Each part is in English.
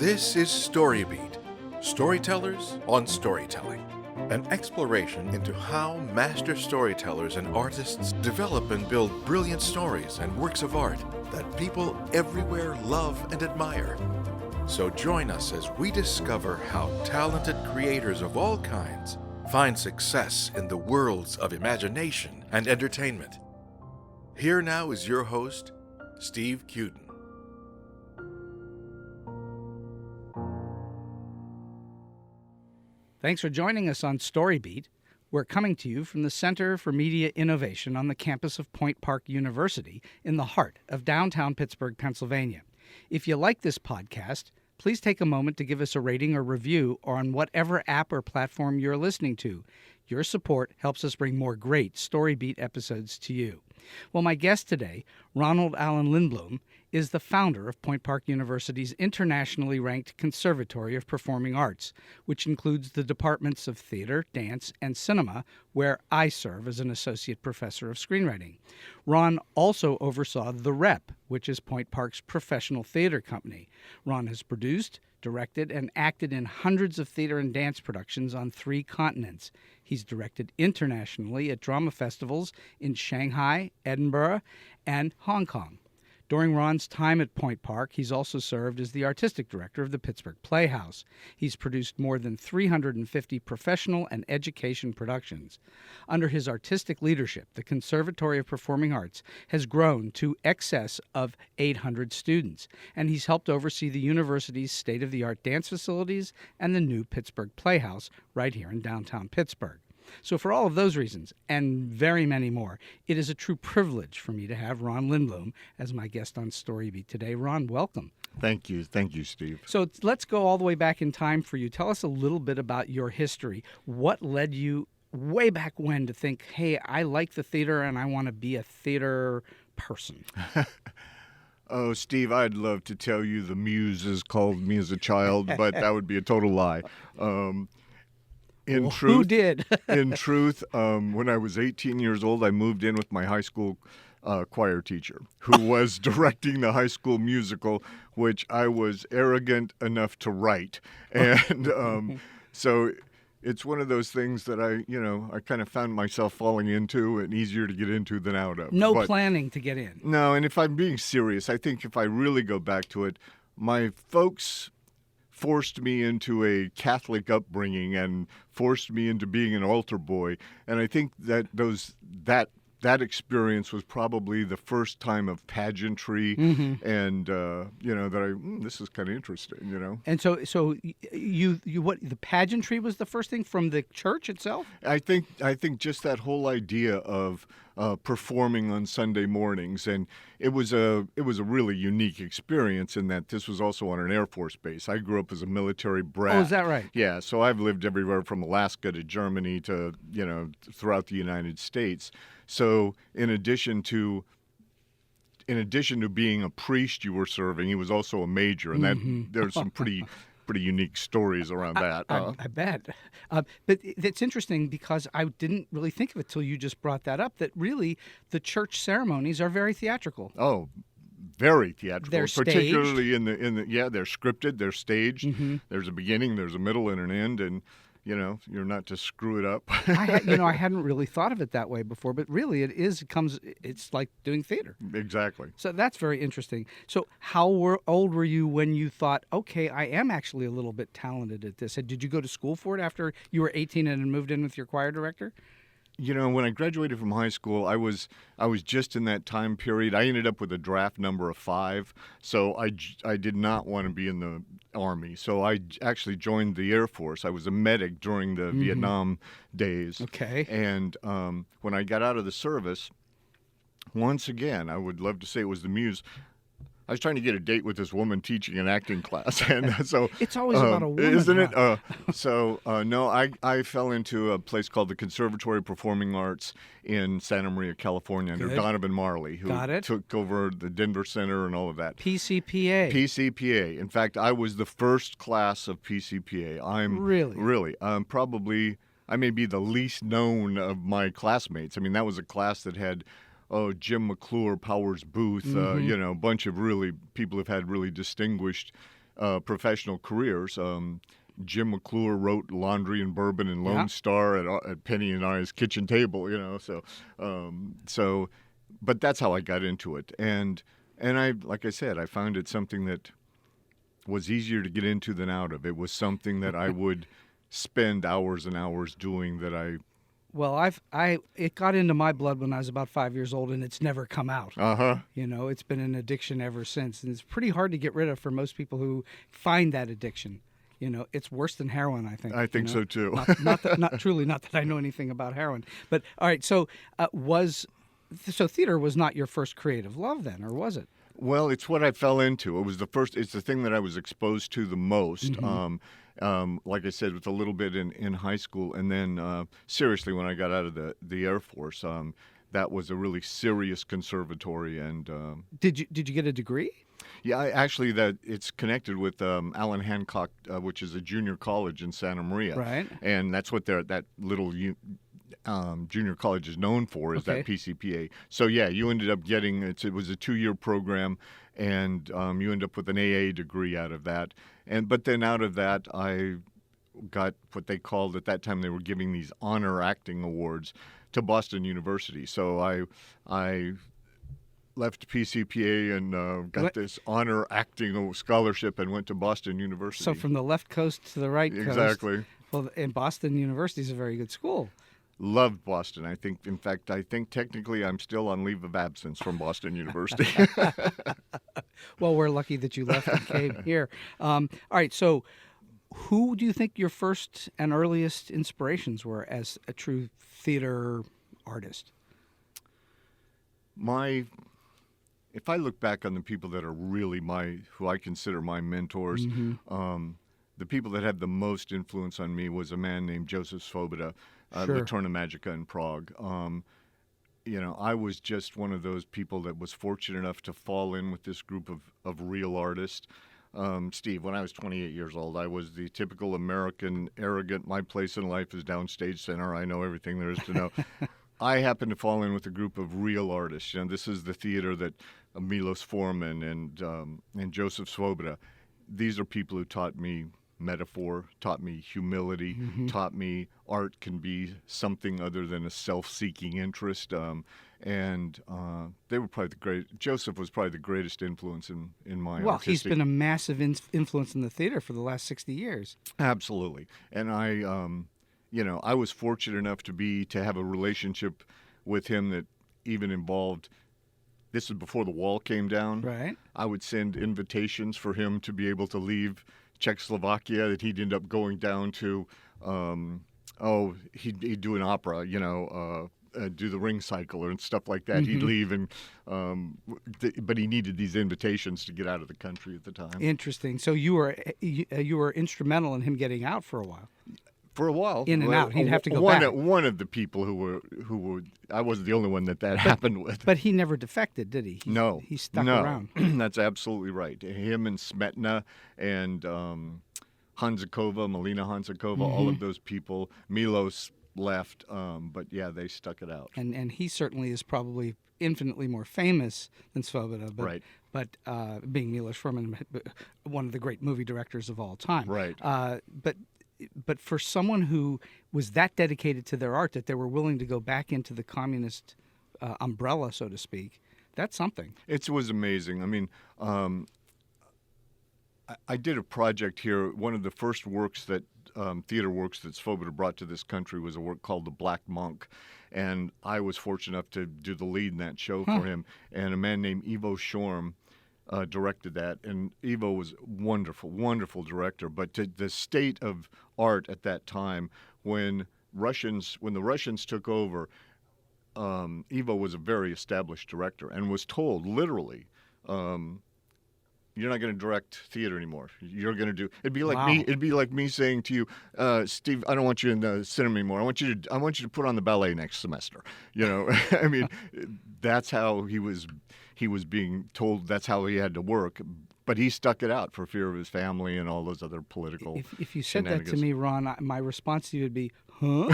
This is StoryBeat, Storytellers on Storytelling, an exploration into how master storytellers and artists develop and build brilliant stories and works of art that people everywhere love and admire. So join us as we discover how talented creators of all kinds find success in the worlds of imagination and entertainment. Here now is your host, Steve Cuden. Thanks for joining us on StoryBeat. We're coming to you from the Center for Media Innovation on the campus of Point Park University in the heart of downtown Pittsburgh, Pennsylvania. If you like this podcast, please take a moment to give us a rating or review on whatever app or platform you're listening to. Your support helps us bring more great StoryBeat episodes to you. Well, my guest today, Ronald Allan-Lindblom, is the founder of Point Park University's internationally ranked Conservatory of Performing Arts, which includes the departments of theater, dance, and cinema, where I serve as an associate professor of screenwriting. Ron also oversaw The Rep, which is Point Park's professional theater company. Ron has produced, directed, and acted in hundreds of theater and dance productions on 3 continents. He's directed internationally at drama festivals in Shanghai, Edinburgh, and Hong Kong. During Ron's time at Point Park, he's also served as the artistic director of the Pittsburgh Playhouse. He's produced more than 350 professional and education productions. Under his artistic leadership, the Conservatory of Performing Arts has grown to excess of 800 students, and he's helped oversee the university's state-of-the-art dance facilities and the new Pittsburgh Playhouse right here in downtown Pittsburgh. So for all of those reasons, and very many more, it is a true privilege for me to have Ron Lindblom as my guest on StoryBeat today. Ron, welcome. Thank you. Thank you, Steve. So let's go all the way back in time for you. Tell us a little bit about your history. What led you way back when to think, hey, I like the theater and I want to be a theater person? Oh, Steve, I'd love to tell you the muses called me as a child, but that would be a total lie. Who did? In truth, when I was 18 years old, I moved in with my high school choir teacher, who was directing the high school musical, which I was arrogant enough to write. And so it's one of those things that I kind of found myself falling into and easier to get into than out of. No planning to get in. No, and if I'm being serious, I think if I really go back to it, my folks forced me into a Catholic upbringing and forced me into being an altar boy. And I think that that experience was probably the first time of pageantry and, this is kind of interesting, And so you what, the pageantry was the first thing from the church itself? I think just that whole idea of performing on Sunday mornings, and it was a really unique experience in that this was also on an Air Force base. I grew up as a military brat. Oh, is that right? Yeah, so I've lived everywhere from Alaska to Germany to throughout the United States. So in addition to being a priest you were serving, he was also a major, and there's some pretty unique stories around that. I bet. But it's interesting because I didn't really think of it till you just brought that up, that really the church ceremonies are very theatrical. Oh, very theatrical. They're particularly in the they're scripted, they're staged. There's a beginning, there's a middle, and an end, and you're not to screw it up. I hadn't really thought of it that way before, but really it's like doing theater. Exactly. So that's very interesting. So how old were you when you thought, okay, I am actually a little bit talented at this? Did you go to school for it after you were 18 and moved in with your choir director? When I graduated from high school, I was just in that time period. I ended up with a draft number of 5, so I did not want to be in the Army. So I actually joined the Air Force. I was a medic during the Vietnam days. Okay. And when I got out of the service, once again, I would love to say it was the muse. I was trying to get a date with this woman teaching an acting class, and so it's always about a woman, isn't it? No, I fell into a place called the Conservatory of Performing Arts in Santa Maria, California, under Donovan Marley, who took over the Denver Center and all of that. PCPA. PCPA. In fact, I was the first class of PCPA. Really. I may be the least known of my classmates. I mean, that was a class that had Jim McClure, Powers Booth, a bunch of really people who've had really distinguished professional careers. Jim McClure wrote Laundry and Bourbon and Lone Star at Penny and I's kitchen table, but that's how I got into it. And I, like I said, I found it something that was easier to get into than out of. It was something that I would spend hours and hours doing that I... Well, it got into my blood when I was about 5 years old, and it's never come out. It's been an addiction ever since, and it's pretty hard to get rid of for most people who find that addiction. It's worse than heroin, I think. I think so too. Not that I know anything about heroin. But all right, so theater was not your first creative love then, or was it? Well, it's what I fell into. It was it's the thing that I was exposed to the most. Like I said, with a little bit in high school, and then seriously when I got out of the Air Force, that was a really serious conservatory. And did you get a degree? Yeah, actually, it's connected with Allen Hancock, which is a junior college in Santa Maria, right? And that's what that little junior college is known for, is that PCPA. So yeah, you ended up getting it was a 2-year program, and you end up with an AA degree out of that. But then out of that, I got what they called at that time, they were giving these honor acting awards to Boston University. So I left PCPA and got this honor acting scholarship and went to Boston University. So from the left coast to the right coast. Exactly. Well, and Boston University is a very good school. Loved Boston. I think technically I'm still on leave of absence from Boston University. Well, we're lucky that you left and came here. All right, so who do you think your first and earliest inspirations were as a true theater artist? If I look back on the people that are really who I consider my mentors, the people that had the most influence on me was a man named Joseph Svoboda, La Torna Magica in Prague. I was just one of those people that was fortunate enough to fall in with this group of real artists. Steve, when I was 28 years old, I was the typical American, arrogant, my place in life is downstage center, I know everything there is to know. I happened to fall in with a group of real artists. This is the theater that Milos Forman and Joseph Svoboda. These are people who taught me metaphor, taught me humility, taught me art can be something other than a self-seeking interest. And they were probably Joseph was probably the greatest influence in my Well, he's been a massive influence in the theater for the last 60 years. Absolutely. And I was fortunate enough to have a relationship with him that even involved, this is before the wall came down. Right. I would send invitations for him to be able to leave Czechoslovakia, that he'd end up going down to, he'd do an opera, do the ring cycle and stuff like that. He'd leave, but he needed these invitations to get out of the country at the time. Interesting. So you were instrumental in him getting out for a while. For a while, in and out, he'd have to go back. One of the people who were, I wasn't the only one that happened with. But he never defected, did he? No, he stuck around. That's absolutely right. Him and Smetana and Melina Hanzakova, all of those people. Milos left, but yeah, they stuck it out. And he certainly is probably infinitely more famous than Svoboda, right. But being Milos Forman, one of the great movie directors of all time. Right. But for someone who was that dedicated to their art that they were willing to go back into the communist umbrella, so to speak, that's something. It was amazing. I mean, I did a project here. One of the first works theater works that Svoboda brought to this country was a work called The Black Monk. And I was fortunate enough to do the lead in that show for him. And a man named Ivo Shorm directed that, and Ivo was wonderful director. But to the state of art at that time, when the Russians took over, Ivo was a very established director and was told literally, "You're not going to direct theater anymore. You're going to do." It'd be like me. It'd be like me saying to you, "Steve, I don't want you in the cinema anymore. I want you to put on the ballet next semester." I mean, that's how he was being told. That's how he had to work. But he stuck it out for fear of his family and all those other political. If you said that to me, Ron, my response to you would be, "Huh?"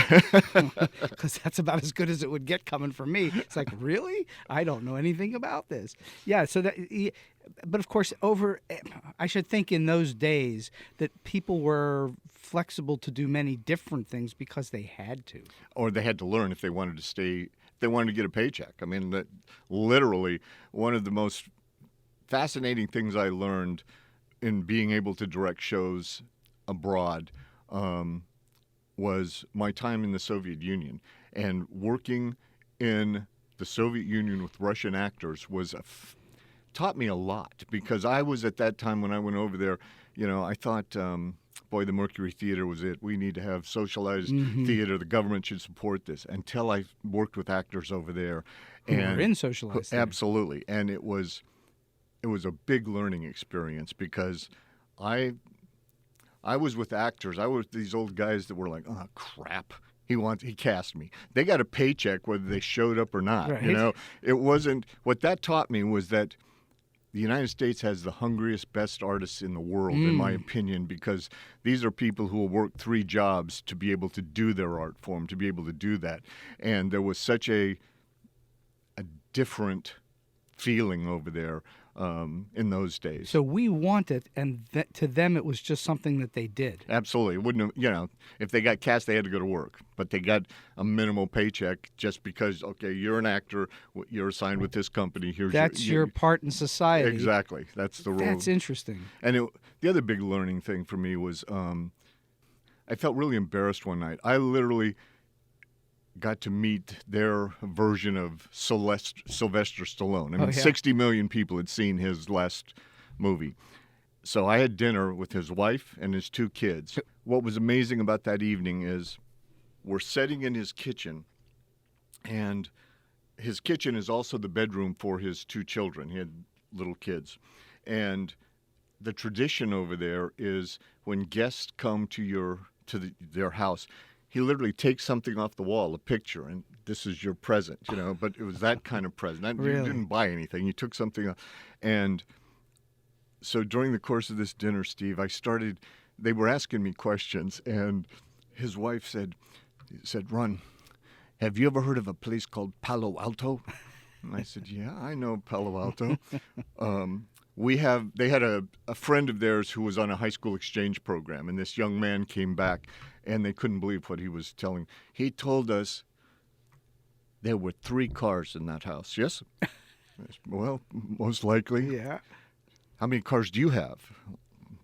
Because that's about as good as it would get coming from me. It's like, really? I don't know anything about this. Yeah. So that But of course, I should think in those days that people were flexible to do many different things because they had to. Or they had to learn if they wanted to stay, if they wanted to get a paycheck. I mean, that literally one of the most fascinating things I learned in being able to direct shows abroad was my time in the Soviet Union. And working in the Soviet Union with Russian actors taught me a lot, because I was at that time when I went over there, I thought, boy, the Mercury Theater was it. We need to have socialized theater. The government should support this. Until I worked with actors over there. Who were in socialized theater. Absolutely. And it was a big learning experience, because I was with actors. I was these old guys that were like, oh, crap. He cast me. They got a paycheck whether they showed up or not. Right. It wasn't. What that taught me was that the United States has the hungriest, best artists in the world, in my opinion, because these are people who will work 3 jobs to be able to do their art form, to be able to do that. And there was such a different feeling over there in those days. So we want it, and to them it was just something that they did. Absolutely. It wouldn't have, if they got cast, they had to go to work. But they got a minimal paycheck just because, okay, you're an actor, you're assigned with this company. That's your part in society. Exactly. That's the role. That's interesting. And the other big learning thing for me was I felt really embarrassed one night. I literally got to meet their version of Sylvester Stallone. I mean, 60 million people had seen his last movie. So I had dinner with his wife and his 2 kids. What was amazing about that evening is we're sitting in his kitchen, and his kitchen is also the bedroom for his 2 children. He had little kids. And the tradition over there is when guests come to their house, he literally takes something off the wall, a picture, and this is your present, but it was that kind of present. Really? You didn't buy anything. You took something off. And so during the course of this dinner, Steve, they were asking me questions, and his wife said, Ron, have you ever heard of a place called Palo Alto? And I said, yeah, I know Palo Alto. They had a friend of theirs who was on a high school exchange program, and this young man came back, and they couldn't believe what he was telling. He told us there were 3 cars in that house. Yes? Well, most likely. Yeah. How many cars do you have?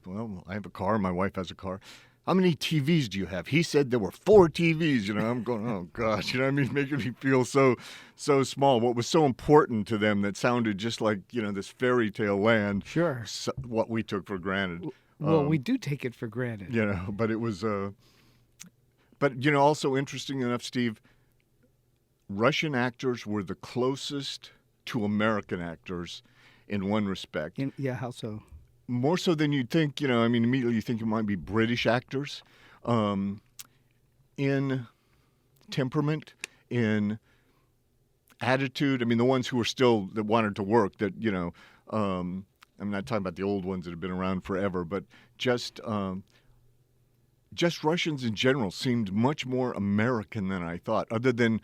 Well, I have a car. My wife has a car. How many TVs do you have? He said there were 4 TVs. I'm going, oh, gosh. Making me feel so small. What was so important to them that sounded just like, this fairy tale land. Sure. What we took for granted. Well, we do take it for granted. But it was, also interesting enough, Steve, Russian actors were the closest to American actors in one respect. How so? More so than you'd think, immediately you think it might be British actors in temperament, in attitude. I mean, the ones who were that wanted to work, that, I'm not talking about the old ones that have been around forever, but just Russians in general seemed much more American than I thought, other than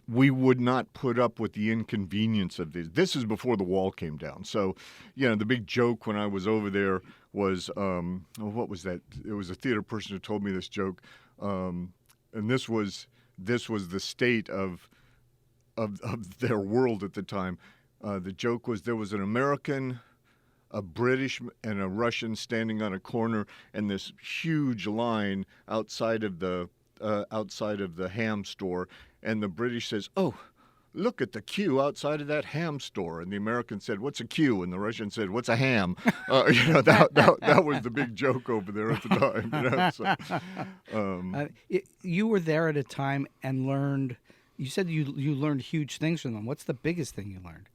we would not put up with the inconvenience of this. This is before the wall came down. So, the big joke when I was over there was, what was that? It was a theater person who told me this joke, and this was the state of their world at the time. The joke was there was an American, a British, and a Russian standing on a corner, and this huge line outside of the ham store. And the British says, oh, look at the queue outside of that ham store. And the American said, what's a queue? And the Russian said, what's a ham? That was the big joke over there at the time. You were there at a time and learned, you said you learned huge things from them. What's the biggest thing you learned?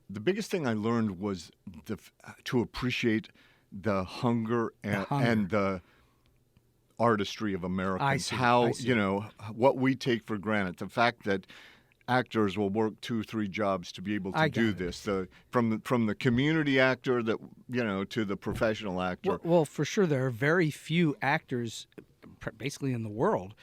The biggest thing I learned was to appreciate the hunger and the artistry of Americans. I see. What we take for granted, the fact that actors will work 2-3 jobs to be able to do this, from the community actor that to the professional actor. Well, for sure, there are very few actors basically in the world,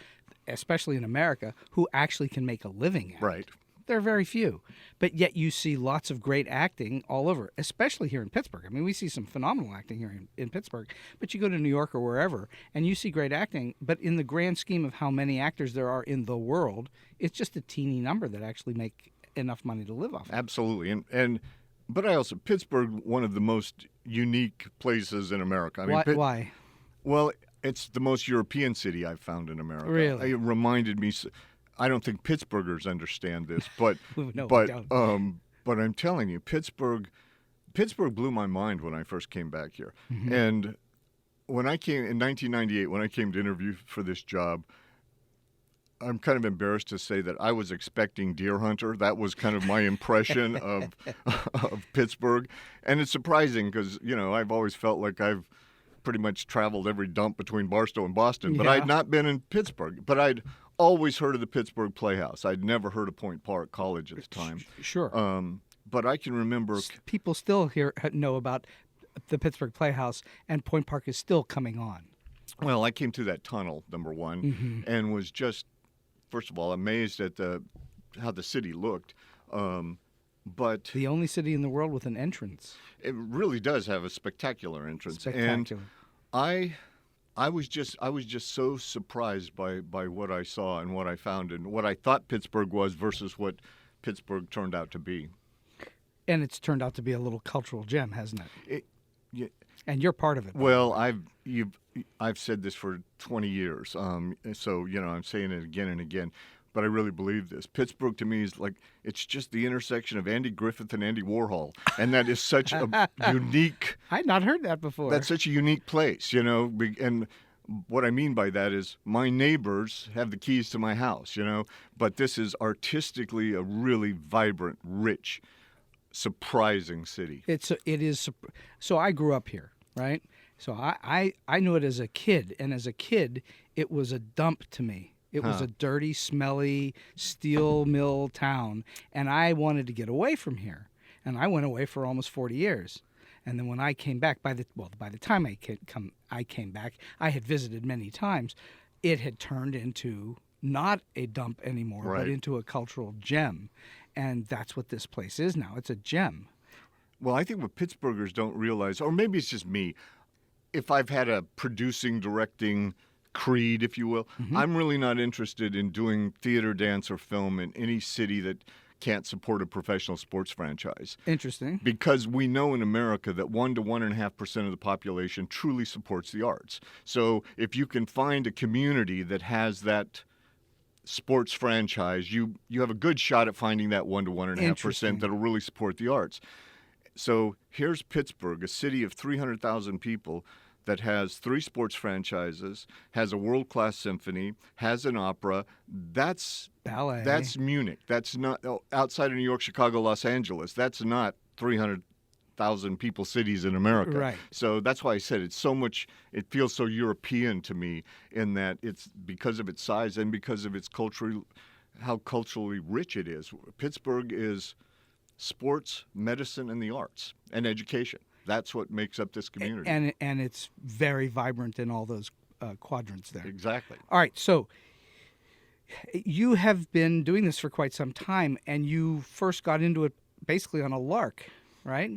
especially in America, who actually can make a living at it. Right. There are very few. But yet you see lots of great acting all over, especially here in Pittsburgh. I mean, we see some phenomenal acting here in Pittsburgh, but you go to New York or wherever, and you see great acting, but in the grand scheme of how many actors there are in the world, it's just a teeny number that actually make enough money to live off of. Absolutely. But I also, Pittsburgh, one of the most unique places in America. I mean, Why? Well, it's the most European city I've found in America. Really? It reminded me. I don't think Pittsburghers understand this, but No, we don't. but I'm telling you, Pittsburgh blew my mind when I first came back here. Mm-hmm. And when I came in 1998, when I came to interview for this job, I'm kind of embarrassed to say that I was expecting Deer Hunter. That was kind of my impression of Pittsburgh, and it's surprising because I've always felt like I've pretty much traveled every dump between Barstow and Boston, but Yeah. I'd not been in Pittsburgh. But I'd always heard of the Pittsburgh Playhouse. I'd never heard of Point Park College at the time. Sure. But I can remember. People still here know about the Pittsburgh Playhouse, and Point Park is still coming on. Well, I came through that tunnel, number one, Mm-hmm. and was just, first of all, amazed at how the city looked. But The only city in the world with an entrance. it really does have a spectacular entrance. Spectacular. And I was just so surprised by what I saw and what I found and what I thought Pittsburgh was versus what Pittsburgh turned out to be. And it's turned out to be a little cultural gem, hasn't it? And you're part of it. Well, I've said this for 20 years, so I'm saying it again and again. But I really believe this. Pittsburgh to me is it's just the intersection of Andy Griffith and Andy Warhol, and that is such a unique. I'd not heard that before. That's such a unique place, and what I mean by that is my neighbors have the keys to my house, but this is artistically a really vibrant, rich, surprising city. It is. So I grew up here, right? So I knew it as a kid, and as a kid, it was a dump to me. It was a dirty, smelly steel mill town, and I wanted to get away from here. And I went away for almost 40 years. And then when I came back, by the time I came back, I had visited many times. It had turned into not a dump anymore, Right. but into a cultural gem. And that's what this place is now. It's a gem. Well, I think what Pittsburghers don't realize, or maybe it's just me, if I've had a producing, directing creed, if you will, I'm really not interested in doing theater, dance, or film in any city that can't support a professional sports franchise. Interesting. Because we know in America that 1 to 1.5% of the population truly supports the arts. So if you can find a community that has that sports franchise, you have a good shot at finding that 1 to 1.5% that'll really support the arts. So here's Pittsburgh, a city of 300,000 people that has 3 sports franchises, has a world-class symphony, has an opera. That's Ballet. That's Munich. That's not outside of New York, Chicago, Los Angeles. That's not 300,000 people cities in America. Right. So that's why I said it's so much. It feels so European to me in that it's because of its size and because of its how culturally rich it is. Pittsburgh is sports, medicine, and the arts and education. That's what makes up this community. And it's very vibrant in all those quadrants there. Exactly. All right, so you have been doing this for quite some time, and you first got into it basically on a lark, right?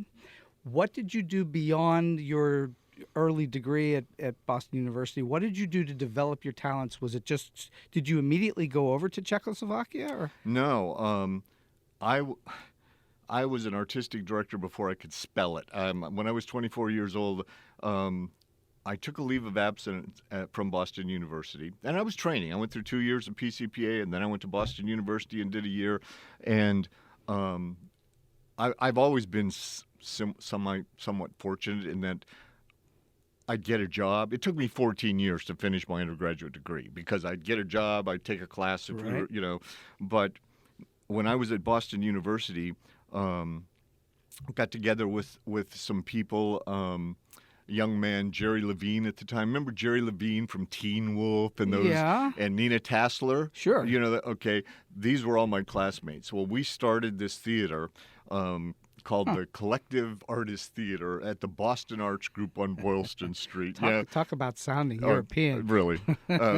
What did you do beyond your early degree at Boston University? What did you do to develop your talents? Was it just, did you immediately go over to Czechoslovakia? Or? No, I was an artistic director before I could spell it. When I was 24 years old, I took a leave of absence from Boston University, and I was training. I went through 2 years of PCPA, and then I went to Boston University and did a year. And I've always been somewhat fortunate in that I'd get a job. It took me 14 years to finish my undergraduate degree because I'd get a job, I'd take a class, if Right. But when I was at Boston University, got together with some people. Young man Jerry Levine at the time. Remember Jerry Levine from Teen Wolf and those, Yeah. and Nina Tassler? Sure. Okay, these were all my classmates. Well, we started this theater called the Collective Artist Theater at the Boston Arts Group on Boylston Street. Talk about sounding European. Really.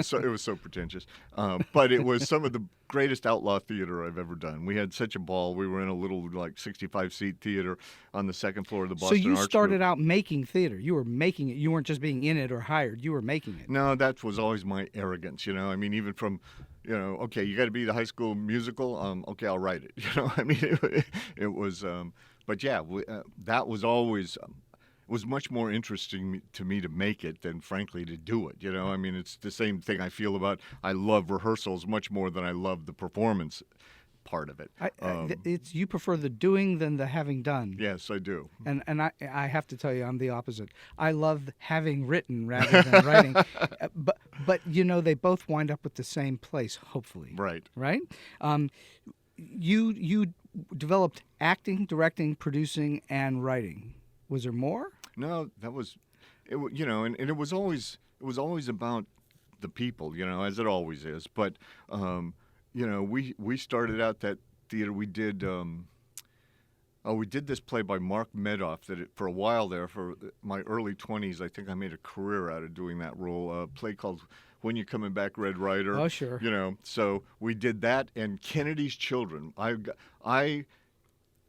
So it was so pretentious. But it was some of the greatest outlaw theater I've ever done. We had such a ball. We were in a little, like, 65-seat theater on the second floor of the Boston Arts Group. So you started out making theater. You were making it. You weren't just being in it or hired. You were making it. No, that was always my arrogance, I mean, even from, okay, you got to be the high school musical. Okay, I'll write it. I mean, it was, but yeah, that was always, it was much more interesting to me to make it than, frankly, to do it. I mean, it's the same thing I feel about, I love rehearsals much more than I love the performance part of it. It's you prefer the doing than the having done. Yes, I do. And I have to tell you, I'm the opposite. I love having written rather than writing. But they both wind up with the same place, hopefully. Right. Right? You developed acting, directing, producing, and writing. Was there more? No, that was, and it was always about the people, as it always is. But we started out that theater. We did this play by Mark Medoff for a while there, for my early 20s. I think I made a career out of doing that role. A play called When You Coming Back, Red Ryder. Oh, sure. So we did that, and Kennedy's Children. I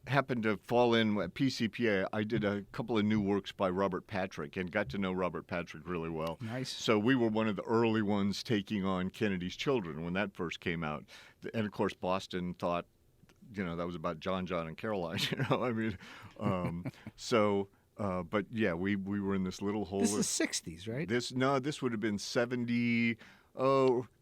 happened to fall in at PCPA. I did a couple of new works by Robert Patrick and got to know Robert Patrick really well. Nice. So we were one of the early ones taking on Kennedy's Children when that first came out. And, of course, Boston thought, that was about John, and Caroline, I mean, but yeah, we were in this little hole. This is the 60s, right? This would have been mid-70s.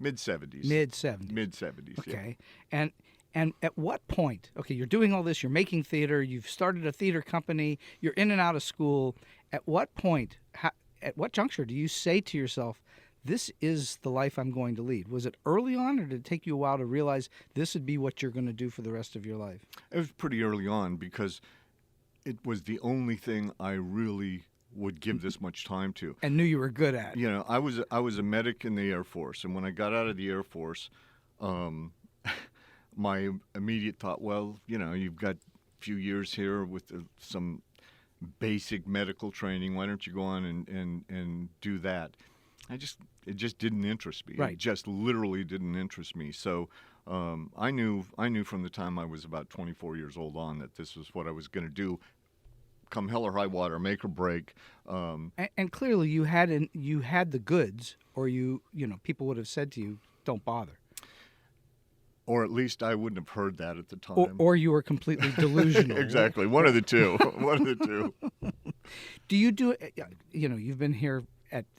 Mid-70s, okay. Yeah. And at what point, okay, you're doing all this, you're making theater, you've started a theater company, you're in and out of school. At what point, at what juncture do you say to yourself, this is the life I'm going to lead? Was it early on, or did it take you a while to realize this would be what you're going to do for the rest of your life? It was pretty early on, because it was the only thing I really would give this much time to. And knew you were good at. I was a medic in the Air Force, and when I got out of the Air Force, my immediate thought, well, you've got a few years here with some basic medical training. Why don't you go on and do that? It just didn't interest me. Right. It just literally didn't interest me. So I knew from the time I was about 24 years old on that this was what I was going to do. Come hell or high water, make or break. And clearly you had the goods, or people would have said to you, don't bother. Or at least I wouldn't have heard that at the time. Or you were completely delusional. Exactly. One of the two. One of the two. Do you do it? You've been here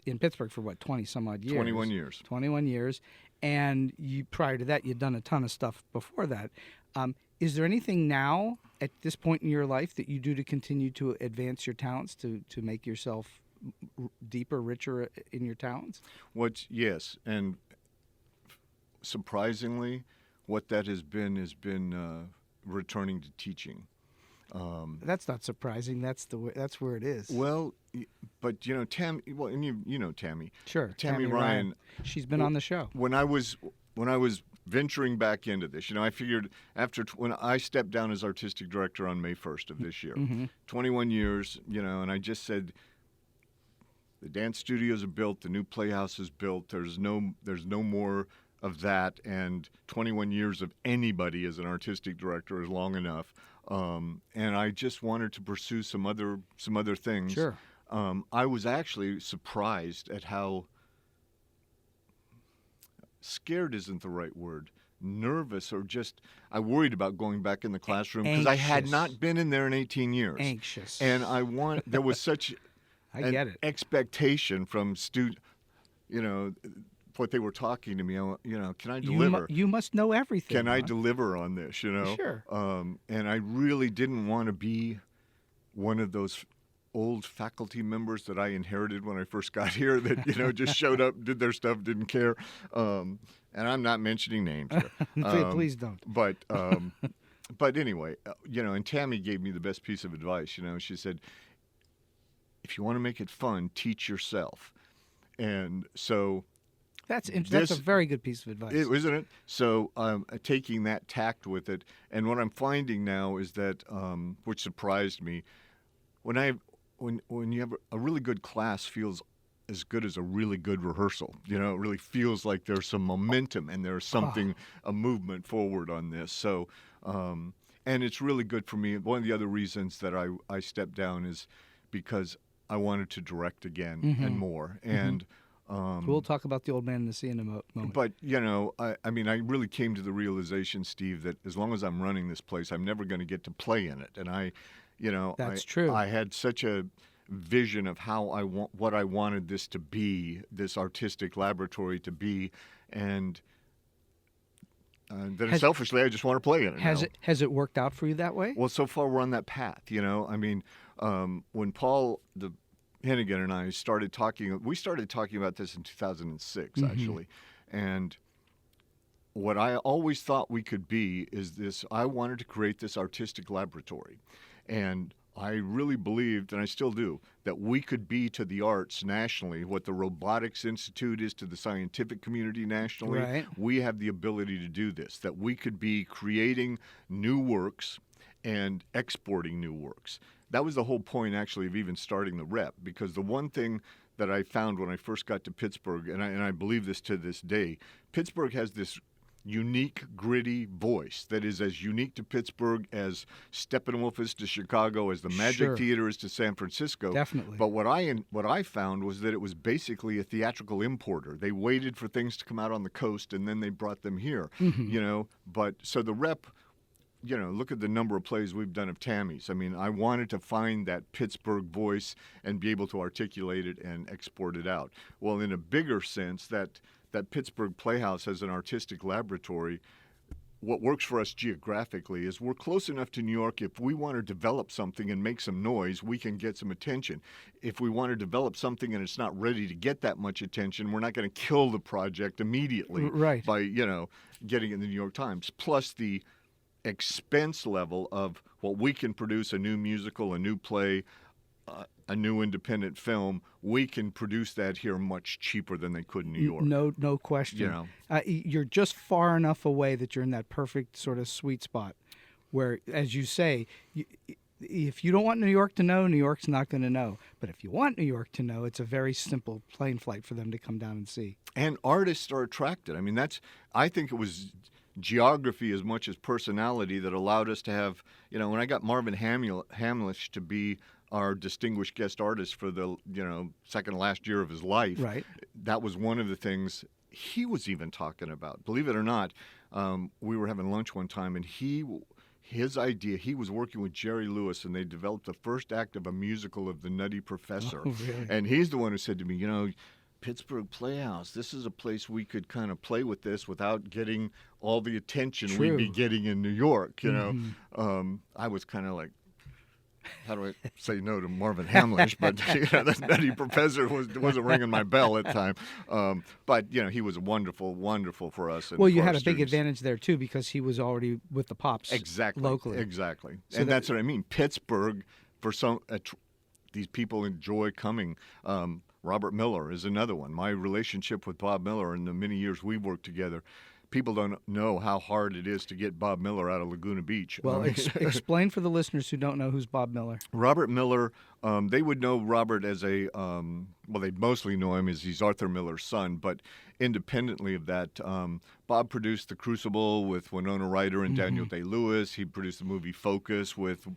in Pittsburgh for what, 20 some odd years? 21 years. 21 years. And prior to that, you'd done a ton of stuff before that. Is there anything now at this point in your life that you do to continue to advance your talents, to make yourself deeper, richer in your talents? Yes. And surprisingly, what that has been returning to teaching. That's not surprising. That's where it is. Well, but Tammy. Well, and you know Tammy. Sure, Tammy Ryan. She's been on the show. When I was venturing back into this, I figured when I stepped down as artistic director on May 1st of this year, 21 years, and I just said, the dance studios are built, the new Playhouse is built. There's no more of that, and 21 years of anybody as an artistic director is long enough. And I just wanted to pursue some other things. Sure. I was actually surprised at how scared isn't the right word. Nervous, or just I worried about going back in the classroom because I had not been in there in 18 years. Anxious. And there was such an expectation from students, what they were talking to me, can I deliver? You must know everything. Can I deliver on this, Sure. And I really didn't want to be one of those old faculty members that I inherited when I first got here that, just showed up, did their stuff, didn't care. And I'm not mentioning names here. Please don't. But anyway, and Tammy gave me the best piece of advice. She said, if you want to make it fun, teach yourself. And so That's a very good piece of advice. Isn't it? So taking that tact with it, and what I'm finding now is that, which surprised me, when you have a really good class feels as good as a really good rehearsal. You know, it really feels like there's some momentum and there's something, a movement forward on this. So, and it's really good for me. One of the other reasons that I stepped down is because I wanted to direct again and more. And we'll talk about The Old Man and the Sea in a moment. But, you know, I mean, I really came to the realization, Steve, that as long as I'm running this place, I'm never going to get to play in it. And that's true. I had such a vision of what I wanted this to be, this artistic laboratory to be, and then selfishly, I just want to play in it. Has it worked out for you that way? Well, so far we're on that path. You know, I mean, when Paul Hennigan and I started talking about this in 2006, actually, and what I always thought we could be is this. I wanted to create this artistic laboratory, and I really believed, and I still do, that we could be to the arts nationally what the Robotics Institute is to the scientific community nationally. Right. We have the ability to do this, that we could be creating new works and exporting new works. That was the whole point, actually, of even starting the rep, because the one thing that I found when I first got to Pittsburgh, and I believe this to this day, Pittsburgh has this unique, gritty voice that is as unique to Pittsburgh as Steppenwolf is to Chicago, as the Magic Theater is to San Francisco. Definitely. But what I found was that it was basically a theatrical importer. They waited for things to come out on the coast, and then they brought them here. You know, but so the rep, you know, look at the number of plays we've done of Tammy's. I mean, I wanted to find that Pittsburgh voice and be able to articulate it and export it out. Well, in a bigger sense, that Pittsburgh Playhouse as an artistic laboratory, what works for us geographically is we're close enough to New York. If we want to develop something and make some noise, we can get some attention. If we want to develop something and it's not ready to get that much attention, we're not going to kill the project immediately by, you know, getting it in the New York Times. Plus the expense level of what we can produce, a new musical, a new play, a new independent film, we can produce that here much cheaper than they could in New York. No question. You know? You're just far enough away that you're in that perfect sort of sweet spot where, as you say, if you don't want New York to know, New York's not going to know. But if you want New York to know, it's a very simple plane flight for them to come down and see. And artists are attracted. I mean, I think it was geography as much as personality that allowed us to have, you know, when I got Marvin Hamlish to be our distinguished guest artist for the, you know, second last year of his life. Right. That was one of the things he was even talking about. Believe it or not, we were having lunch one time, and his idea, he was working with Jerry Lewis, and they developed the first act of a musical of The Nutty Professor. Oh, really? And he's the one who said to me, you know, Pittsburgh Playhouse, this is a place we could kind of play with this without getting all the attention we'd be getting in New York, you know. I was kind of like, how do I say no to Marvin Hamlish? But you know, that Nutty Professor wasn't ringing my bell at the time. But you know, he was wonderful for us. And well, you for had our a big students. advantage there too, because he was already with the Pops locally. Exactly, So and that's what I mean. Pittsburgh, for some, these people enjoy coming. Robert Miller is another one. My relationship with Bob Miller in the many years we've worked together. People don't know how hard it is to get Bob Miller out of Laguna Beach. Well, explain for the listeners who don't know who's Bob Miller. Robert Miller, they would know Robert as a, well, they mostly know him as he's Arthur Miller's son, but independently of that, Bob produced The Crucible with Winona Ryder and Daniel Day-Lewis. He produced the movie Focus with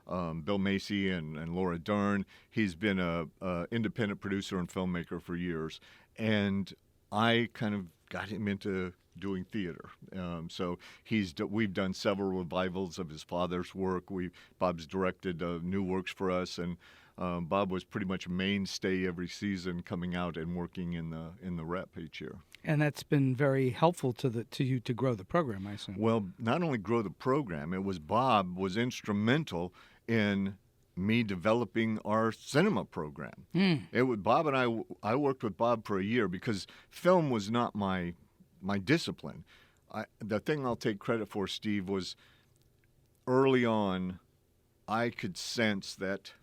Bill Macy and Laura Dern. He's been a independent producer and filmmaker for years, and I kind of got him into doing theater. So we've done several revivals of his father's work. Bob's directed new works for us, and Bob was pretty much a mainstay every season, coming out and working in the rep each year. And that's been very helpful to you to grow the program, I assume. Well, not only grow the program, it was Bob was instrumental in me developing our cinema program. It was Bob and I worked with Bob for a year because film was not my discipline. The thing I'll take credit for, Steve, was early on I could sense that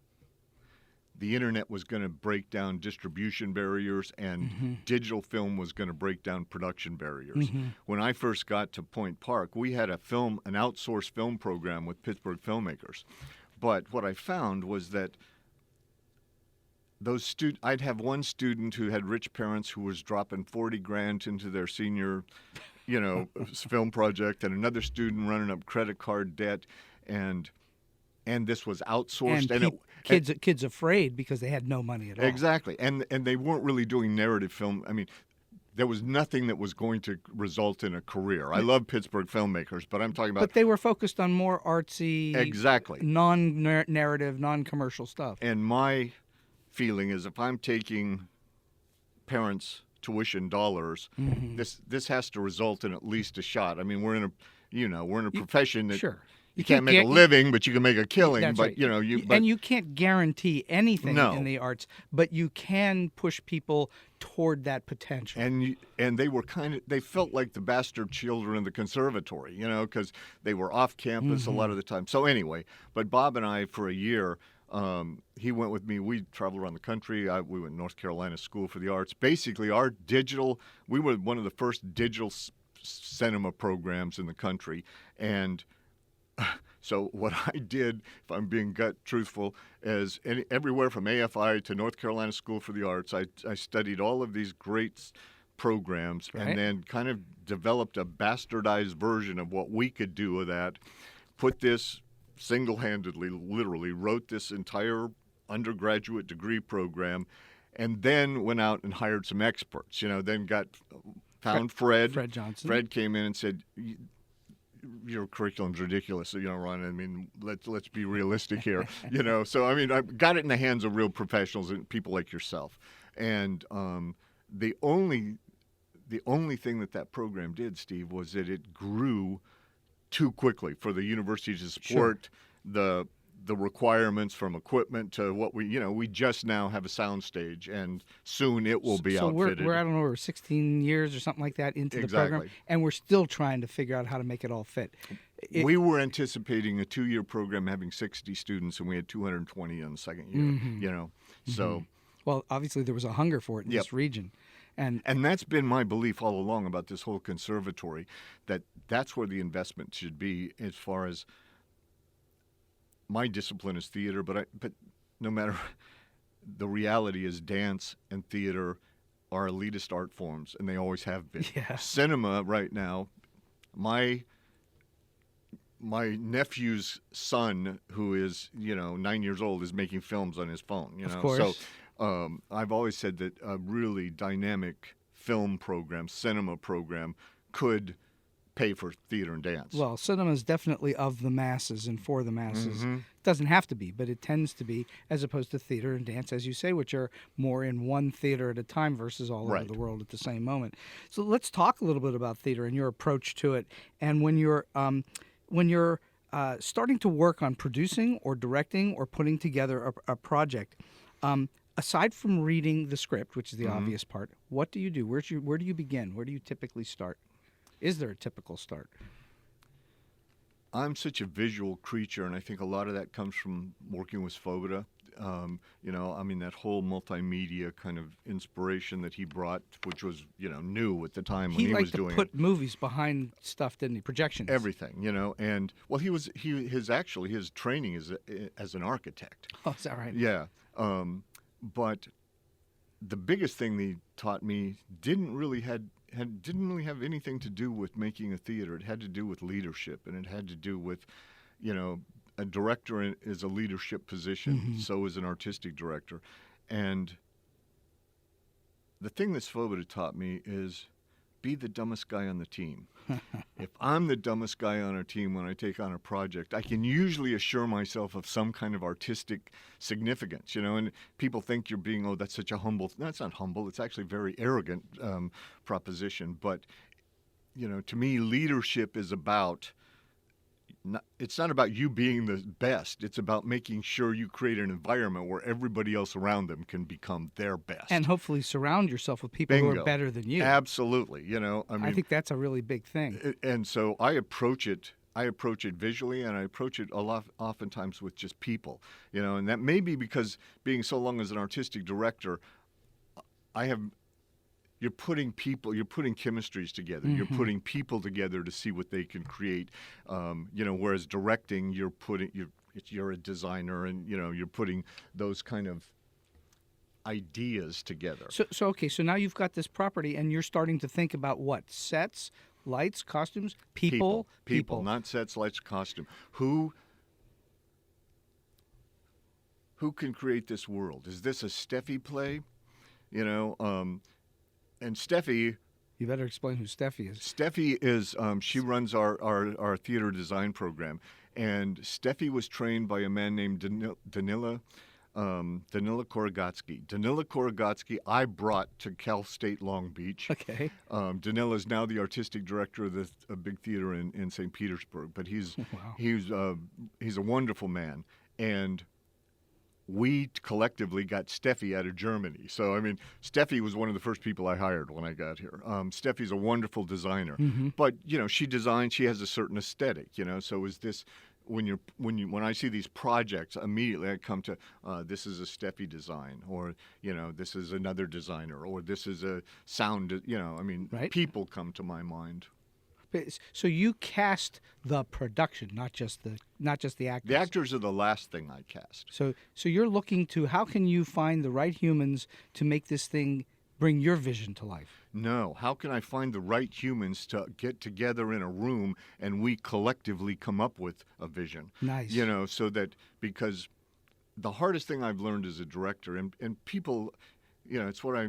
the internet was going to break down distribution barriers and digital film was going to break down production barriers. When I first got to Point Park, we had an outsourced film program with Pittsburgh filmmakers. But what I found was that I'd have one student who had rich parents who was dropping 40 grand into their senior, film project, and another student running up credit card debt, and this was outsourced. And kids afraid because they had no money at all. Exactly, and they weren't really doing narrative film. I mean, there was nothing that was going to result in a career. I love Pittsburgh filmmakers, but I'm talking about. But they were focused on more artsy, exactly, non-narrative, non-commercial stuff. And my feeling is, if I'm taking parents' tuition dollars, this has to result in at least a shot. I mean, we're in a profession that you can't make a living, but you can make a killing. That's but right. And you can't guarantee anything in the arts, but you can push people toward that potential. And they were they felt like the bastard children of the conservatory, because they were off campus a lot of the time. So anyway, but Bob and I, for a year, he went with me. We traveled around the country. We went to North Carolina School for the Arts. Basically, we were one of the first digital cinema programs in the country. And so what I did, if I'm being truthful, is everywhere from AFI to North Carolina School for the Arts, I studied all of these great programs and then kind of developed a bastardized version of what we could do with that, put this single-handedly, literally wrote this entire undergraduate degree program, and then went out and hired some experts. Then found Fred Johnson. Fred came in and said, "Your curriculum's ridiculous, Ron. I mean, let's be realistic here, So I mean, I got it in the hands of real professionals and people like yourself, and the only thing that program did, Steve, was that it grew too quickly for the university to support the requirements from equipment to what we just now have a sound stage, and soon it will be outfitted. So we're I don't know, we're 16 years or something like that into the program, and we're still trying to figure out how to make it all fit. We were anticipating a 2-year program having 60 students, and we had 220 in the second year. So well, obviously there was a hunger for it in this region. And that's been my belief all along about this whole conservatory, that's where the investment should be. As far as my discipline is theater, but no matter, the reality is dance and theater are elitist art forms, and they always have been. Yeah. Cinema right now, my nephew's son, who is 9 years old, is making films on his phone. Of course. So. I've always said that a really dynamic film program, cinema program, could pay for theater and dance. Well, cinema is definitely of the masses and for the masses. It doesn't have to be, but it tends to be, as opposed to theater and dance, as you say, which are more in one theater at a time versus all over the world at the same moment. So let's talk a little bit about theater and your approach to it. And when you're starting to work on producing or directing or putting together a project, aside from reading the script, which is the obvious part, what do you do? Where do you begin? Where do you typically start? Is there a typical start? I'm such a visual creature, and I think a lot of that comes from working with Svoboda. That whole multimedia kind of inspiration that he brought, which was, new at the time when he was doing it. He liked to put movies behind stuff, didn't he? Projections. Everything, and well, his training is as an architect. Oh, is that right? Yeah. But the biggest thing he taught me didn't really have anything to do with making a theater. It had to do with leadership, and it had to do with, a director is a leadership position. So is an artistic director. And the thing that Svoboda taught me is be the dumbest guy on the team. If I'm the dumbest guy on a team when I take on a project, I can usually assure myself of some kind of artistic significance, and people think you're being, that's such a humble, no, it's not humble, it's actually a very arrogant proposition. But, to me, leadership is about, it's not about you being the best. It's about making sure you create an environment where everybody else around them can become their best. And hopefully surround yourself with people who are better than you. Absolutely. I think that's a really big thing. And so I approach it I approach it visually, and I approach it a lot, oftentimes with just people, and that may be because being so long as an artistic director, you're putting chemistries together. You're putting people together to see what they can create. Whereas directing, you're a designer, and you're putting those kind of ideas together. So now you've got this property, and you're starting to think about what? Sets, lights, costumes, people, not sets, lights, costume. Who can create this world? Is this a Steffi play? And Steffi. You better explain who Steffi is. Steffi is she runs our theater design program, and Steffi was trained by a man named Danila Korogotsky. Danila Korogotsky I brought to Cal State Long Beach. Okay. Danila is now the artistic director of a big theater in St. Petersburg, but he's a wonderful man, and we collectively got Steffi out of Germany. So, Steffi was one of the first people I hired when I got here. Steffi's a wonderful designer, but she has a certain aesthetic. So is this when I see these projects, immediately I come to this is a Steffi design, or this is another designer, or this is a sound. Right. People come to my mind. So you cast the production, not just the actors. The actors are the last thing I cast. So you're looking to how can you find the right humans to make this thing bring your vision to life? No, how can I find the right humans to get together in a room and we collectively come up with a vision? Nice. So that, because the hardest thing I've learned as a director, and people, it's what I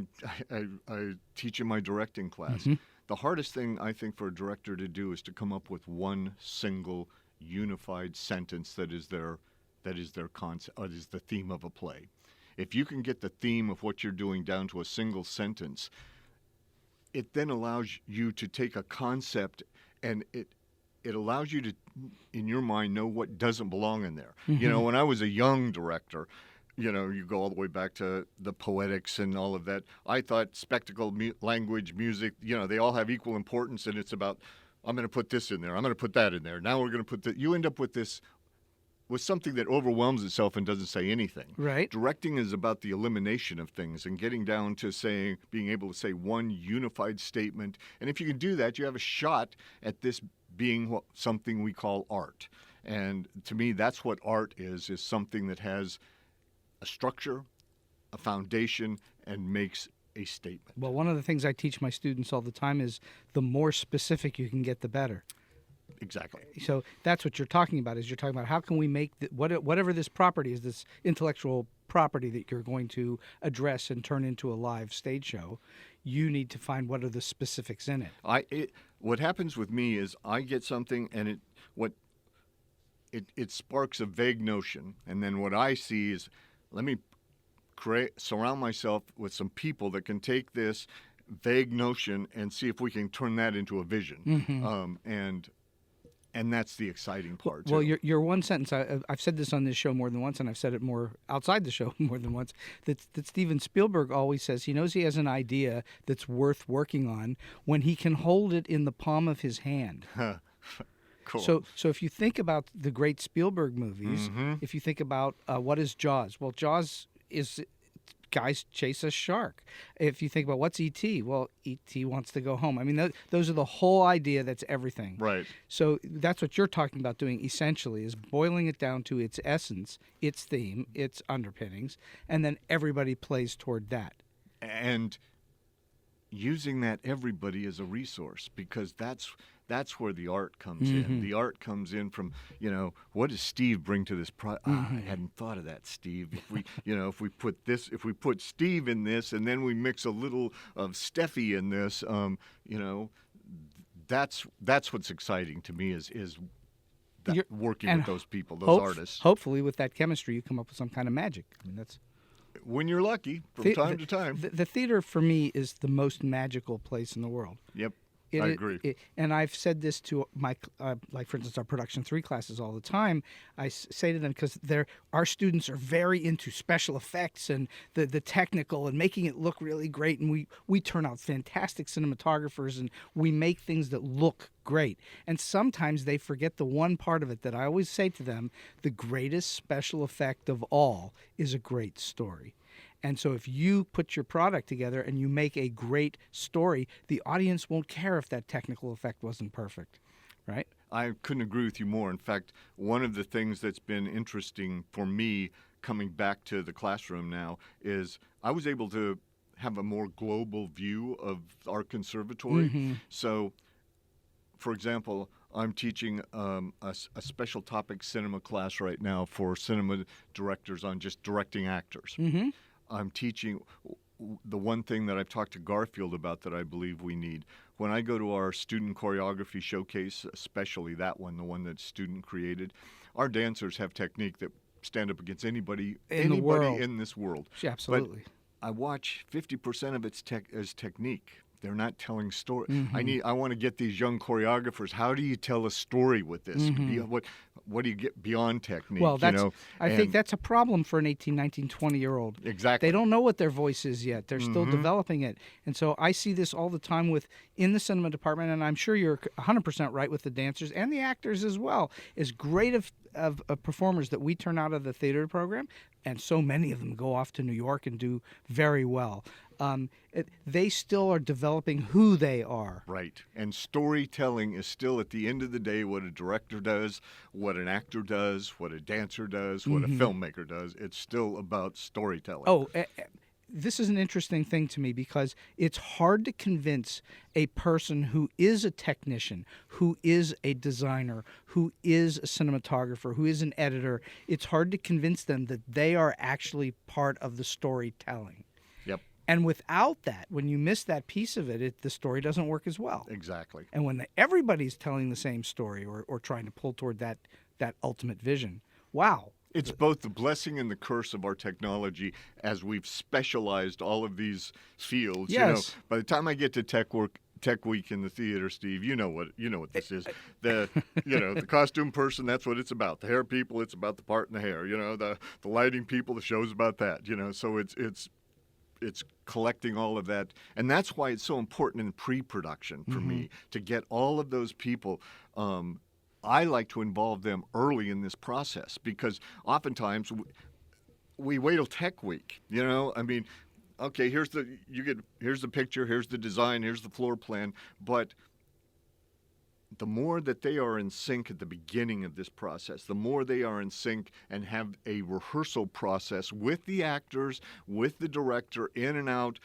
teach in my directing class. The hardest thing I think for a director to do is to come up with one single unified sentence that is their concept, or is the theme of a play. If you can get the theme of what you're doing down to a single sentence, it then allows you to take a concept, and it allows you to, in your mind, know what doesn't belong in there. When I was a young director, you go all the way back to the Poetics and all of that. I thought spectacle, language, music, they all have equal importance, and it's about, I'm going to put this in there, I'm going to put that in there. Now we're going to put that. You end up with something that overwhelms itself and doesn't say anything. Right. Directing is about the elimination of things and getting down to being able to say one unified statement. And if you can do that, you have a shot at this being something we call art. And to me, that's what art is something that has a structure, a foundation, and makes a statement. Well, one of the things I teach my students all the time is the more specific you can get, the better. Exactly. So that's what you're talking about, is you're talking about how can we make whatever this property is, this intellectual property that you're going to address and turn into a live stage show, you need to find what are the specifics in it. What happens with me is I get something, and it sparks a vague notion, and then what I see is, let me surround myself with some people that can take this vague notion and see if we can turn that into a vision. And that's the exciting part. Well, your one sentence, I've said this on this show more than once, and I've said it more outside the show more than once, that Steven Spielberg always says he knows he has an idea that's worth working on when he can hold it in the palm of his hand. Cool. So if you think about the great Spielberg movies, if you think about what is Jaws? Well, Jaws is guys chase a shark. If you think about what's E.T., well, E.T. wants to go home. Those are the whole idea. That's everything. Right. So that's what you're talking about doing essentially, is boiling it down to its essence, its theme, its underpinnings, and then everybody plays toward that. And using that everybody as a resource, because that's where the art comes in. The art comes in from, what does Steve bring to this project? I hadn't thought of that, Steve. If we, if we put Steve in this, and then we mix a little of Steffi in this, that's what's exciting to me is working with those people, those artists. Hopefully, with that chemistry, you come up with some kind of magic. That's when you're lucky, from time to time. The theater for me is the most magical place in the world. Yep. I agree. And I've said this to my, like for instance, our production 3 classes all the time. I say to them, because our students are very into special effects and the technical and making it look really great, and we turn out fantastic cinematographers, and we make things that look great. And sometimes they forget the one part of it that I always say to them: the greatest special effect of all is a great story. And so if you put your product together and you make a great story, the audience won't care if that technical effect wasn't perfect, right? I couldn't agree with you more. In fact, one of the things that's been interesting for me coming back to the classroom now is I was able to have a more global view of our conservatory. Mm-hmm. So, for example, I'm teaching a special topic cinema class right now for cinema directors on just directing actors. Mm-hmm. I'm teaching the one thing that I've talked to Garfield about that I believe we need. When I go to our student choreography showcase, especially that one, the one that's student created, our dancers have technique that stand up against anybody in this world. Yeah, absolutely. But I watch 50% of it's technique. They're not telling story. Mm-hmm. I want to get these young choreographers. How do you tell a story with this? Mm-hmm. What do you get beyond technique? Well, I think that's a problem for an 18, 19, 20-year-old. Exactly. They don't know what their voice is yet. They're still developing it. And so I see this all the time in the cinema department, and I'm sure you're 100% right with the dancers and the actors as well. As great of performers that we turn out of the theater program, and so many of them go off to New York and do very well. They still are developing who they are. Right. And storytelling is still, at the end of the day, what a director does, what an actor does, what a dancer does, what a filmmaker does. It's still about storytelling. Oh, this is an interesting thing to me, because it's hard to convince a person who is a technician, who is a designer, who is a cinematographer, who is an editor. It's hard to convince them that they are actually part of the storytelling. Yep. And without that, when you miss that piece of it, the story doesn't work as well. Exactly. And when everybody's telling the same story or trying to pull toward that ultimate vision, wow. It's both the blessing and the curse of our technology as we've specialized all of these fields. Yes. You know, by the time I get to Tech Week in the theater, Steve, you know what this is. The costume person, that's what it's about. The hair people, it's about the part in the hair. You know, the lighting people, the show's about that. You know, so it's collecting all of that, and that's why it's so important in pre-production for me to get all of those people. I like to involve them early in this process, because oftentimes we wait till Tech Week. You know, I mean, okay, here's the picture, here's the design, here's the floor plan, but the more that they are in sync at the beginning of this process, the more they are in sync and have a rehearsal process with the actors, with the director, in and out,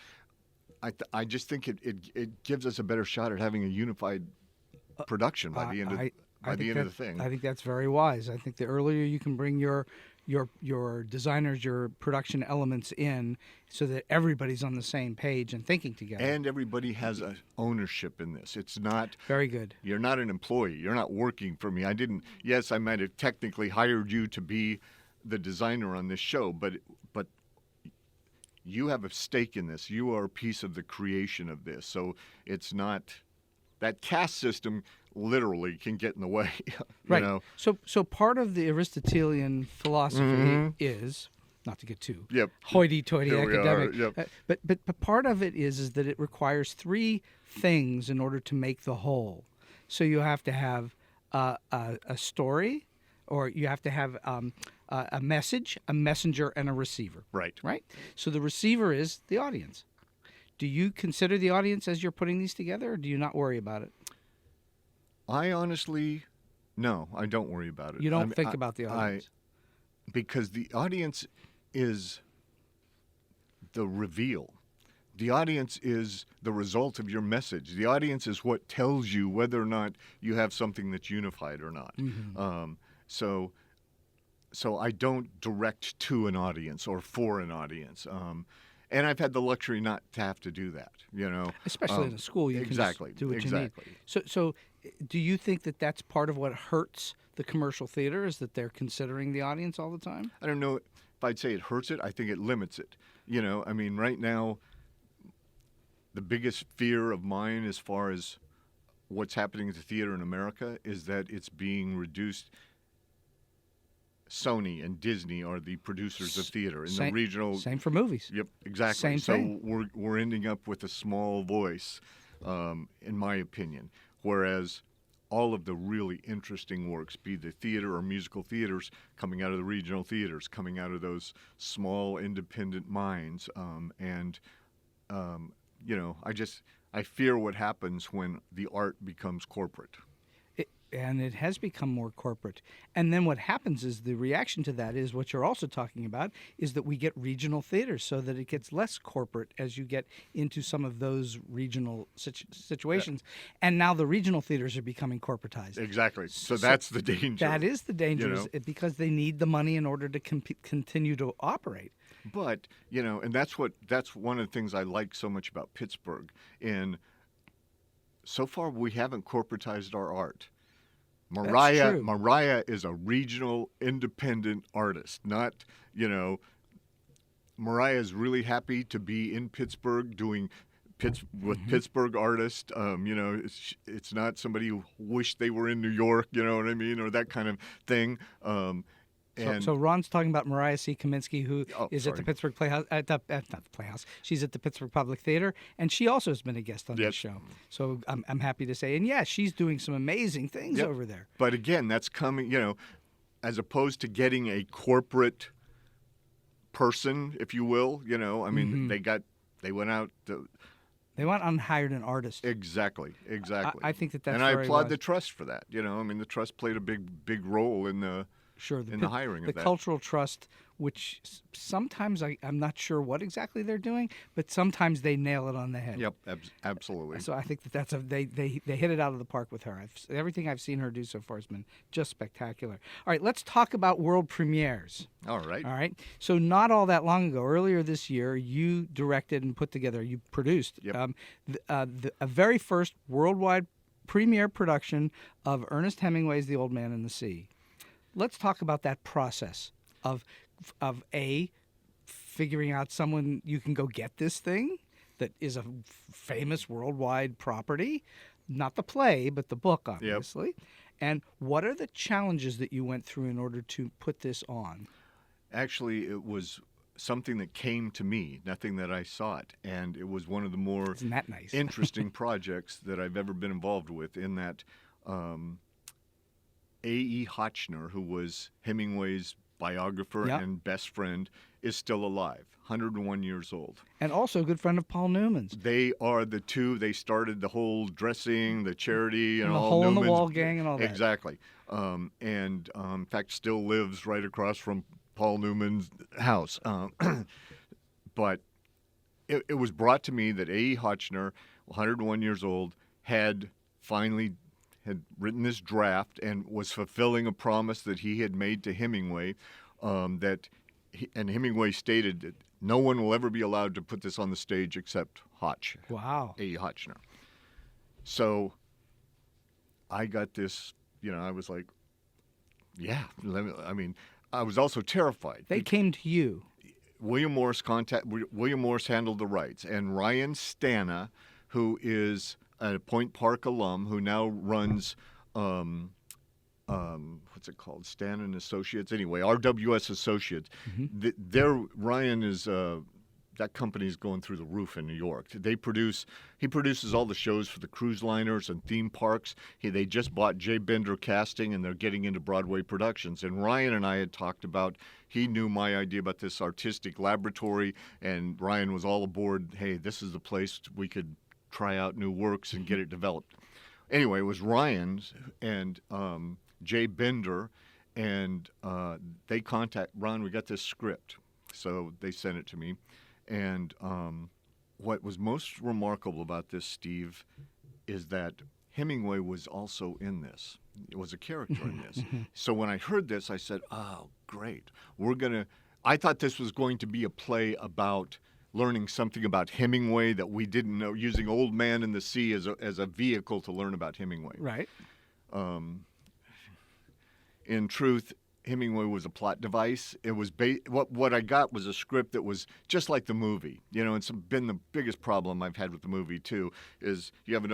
I just think it gives us a better shot at having a unified production by the end of the thing. I think that's very wise. I think the earlier you can bring your designers, your production elements in, so that everybody's on the same page and thinking together. And everybody has a ownership in this. It's not very good. You're not an employee. You're not working for me. Yes, I might have technically hired you to be the designer on this show, but you have a stake in this. You are a piece of the creation of this. So it's not that caste system literally can get in the way. Right. You know? So part of the Aristotelian philosophy is, not to get too hoity-toity academic, but part of it is that it requires 3 things in order to make the whole. So you have to have a story, or you have to have a message, a messenger, and a receiver. Right. Right? So the receiver is the audience. Do you consider the audience as you're putting these together, or do you not worry about it? I honestly, no, I don't worry about it. You don't think about the audience? Because the audience is the reveal. The audience is the result of your message. The audience is what tells you whether or not you have something that's unified or not. So I don't direct to an audience or for an audience. And I've had the luxury not to have to do that, you know. Especially in a school, you can just do what you need. So do you think that that's part of what hurts the commercial theater, is that they're considering the audience all the time? I don't know if I'd say it hurts it. I think it limits it. You know, I mean, right now, the biggest fear of mine as far as what's happening at the theater in America is that it's being reduced. Sony and Disney are the producers of theater in the regional. Same for movies. Yep, exactly. Same thing. So we're ending up with a small voice, in my opinion. Whereas all of the really interesting works, be the theater or musical theaters, coming out of the regional theaters, coming out of those small independent minds, I fear what happens when the art becomes corporate. And it has become more corporate. And then what happens is the reaction to that is what you're also talking about is that we get regional theaters so that it gets less corporate as you get into some of those regional situations. Yeah. And now the regional theaters are becoming corporatized. Exactly. So that's the danger. That is the danger, because they need the money in order to continue to operate. But, and that's one of the things I like so much about Pittsburgh. And so far we haven't corporatized our art. Mariah is a regional independent artist, not, Mariah is really happy to be in Pittsburgh doing with Pittsburgh artists. It's not somebody who wished they were in New York, you know what I mean, or that kind of thing. So Ron's talking about Mariah C. Kaminsky, who is at the Pittsburgh Playhouse, not the Playhouse. She's at the Pittsburgh Public Theater, and she also has been a guest on this show. So I'm happy to say, and yeah, she's doing some amazing things over there. But again, that's coming, as opposed to getting a corporate person, if you will. I mean, they went out. They went out and hired an artist. Exactly. I think that's and I applaud the trust for that. The trust played a big role in the. Sure, in the hiring of the that. Cultural Trust, which sometimes I'm not sure what exactly they're doing, but sometimes they nail it on the head. Yep, absolutely. So I think that's they hit it out of the park with her. Everything I've seen her do so far has been just spectacular. All right, let's talk about world premieres. All right. So not all that long ago, earlier this year, you directed and you produced a very first worldwide premiere production of Ernest Hemingway's The Old Man and the Sea. Let's talk about that process of figuring out someone you can go get this thing that is a famous worldwide property, not the play, but the book, obviously. Yep. And what are the challenges that you went through in order to put this on? Actually, it was something that came to me, nothing that I sought. And it was one of the more Isn't that nice? interesting projects that I've ever been involved with, in that A.E. Hotchner, who was Hemingway's biographer and best friend, is still alive, 101 years old. And also a good friend of Paul Newman's. They are the two. They started the whole dressing, the charity, and the all Hole in Newman's. the Wall gang and all that. Exactly. In fact, still lives right across from Paul Newman's house. But it was brought to me that A.E. Hotchner, 101 years old, had written this draft and was fulfilling a promise that he had made to Hemingway, and Hemingway stated that no one will ever be allowed to put this on the stage except Hotch. Wow. A. Hotchner. So I got this, I was like, I was also terrified. They came to you. William Morris handled the rights, and Ryan Stana, who is a Point Park alum who now runs, what's it called, Stan and Associates? Anyway, RWS Associates. Ryan is, that company's going through the roof in New York. He produces all the shows for the cruise liners and theme parks. They just bought Jay Bender Casting, and they're getting into Broadway productions. And Ryan and I had talked about, he knew my idea about this artistic laboratory, and Ryan was all aboard, hey, this is the place we could try out new works and get it developed. Anyway, it was Ryan and Jay Bender, and they contact Ron, we got this script. So they sent it to me. And what was most remarkable about this, Steve, is that Hemingway was also in this. It was a character in this. So when I heard this, I said, oh, great. I thought this was going to be a play about learning something about Hemingway that we didn't know, using Old Man and the Sea as a vehicle to learn about Hemingway. Right. In truth, Hemingway was a plot device. It was what I got was a script that was just like the movie. It's been the biggest problem I've had with the movie too. Is you have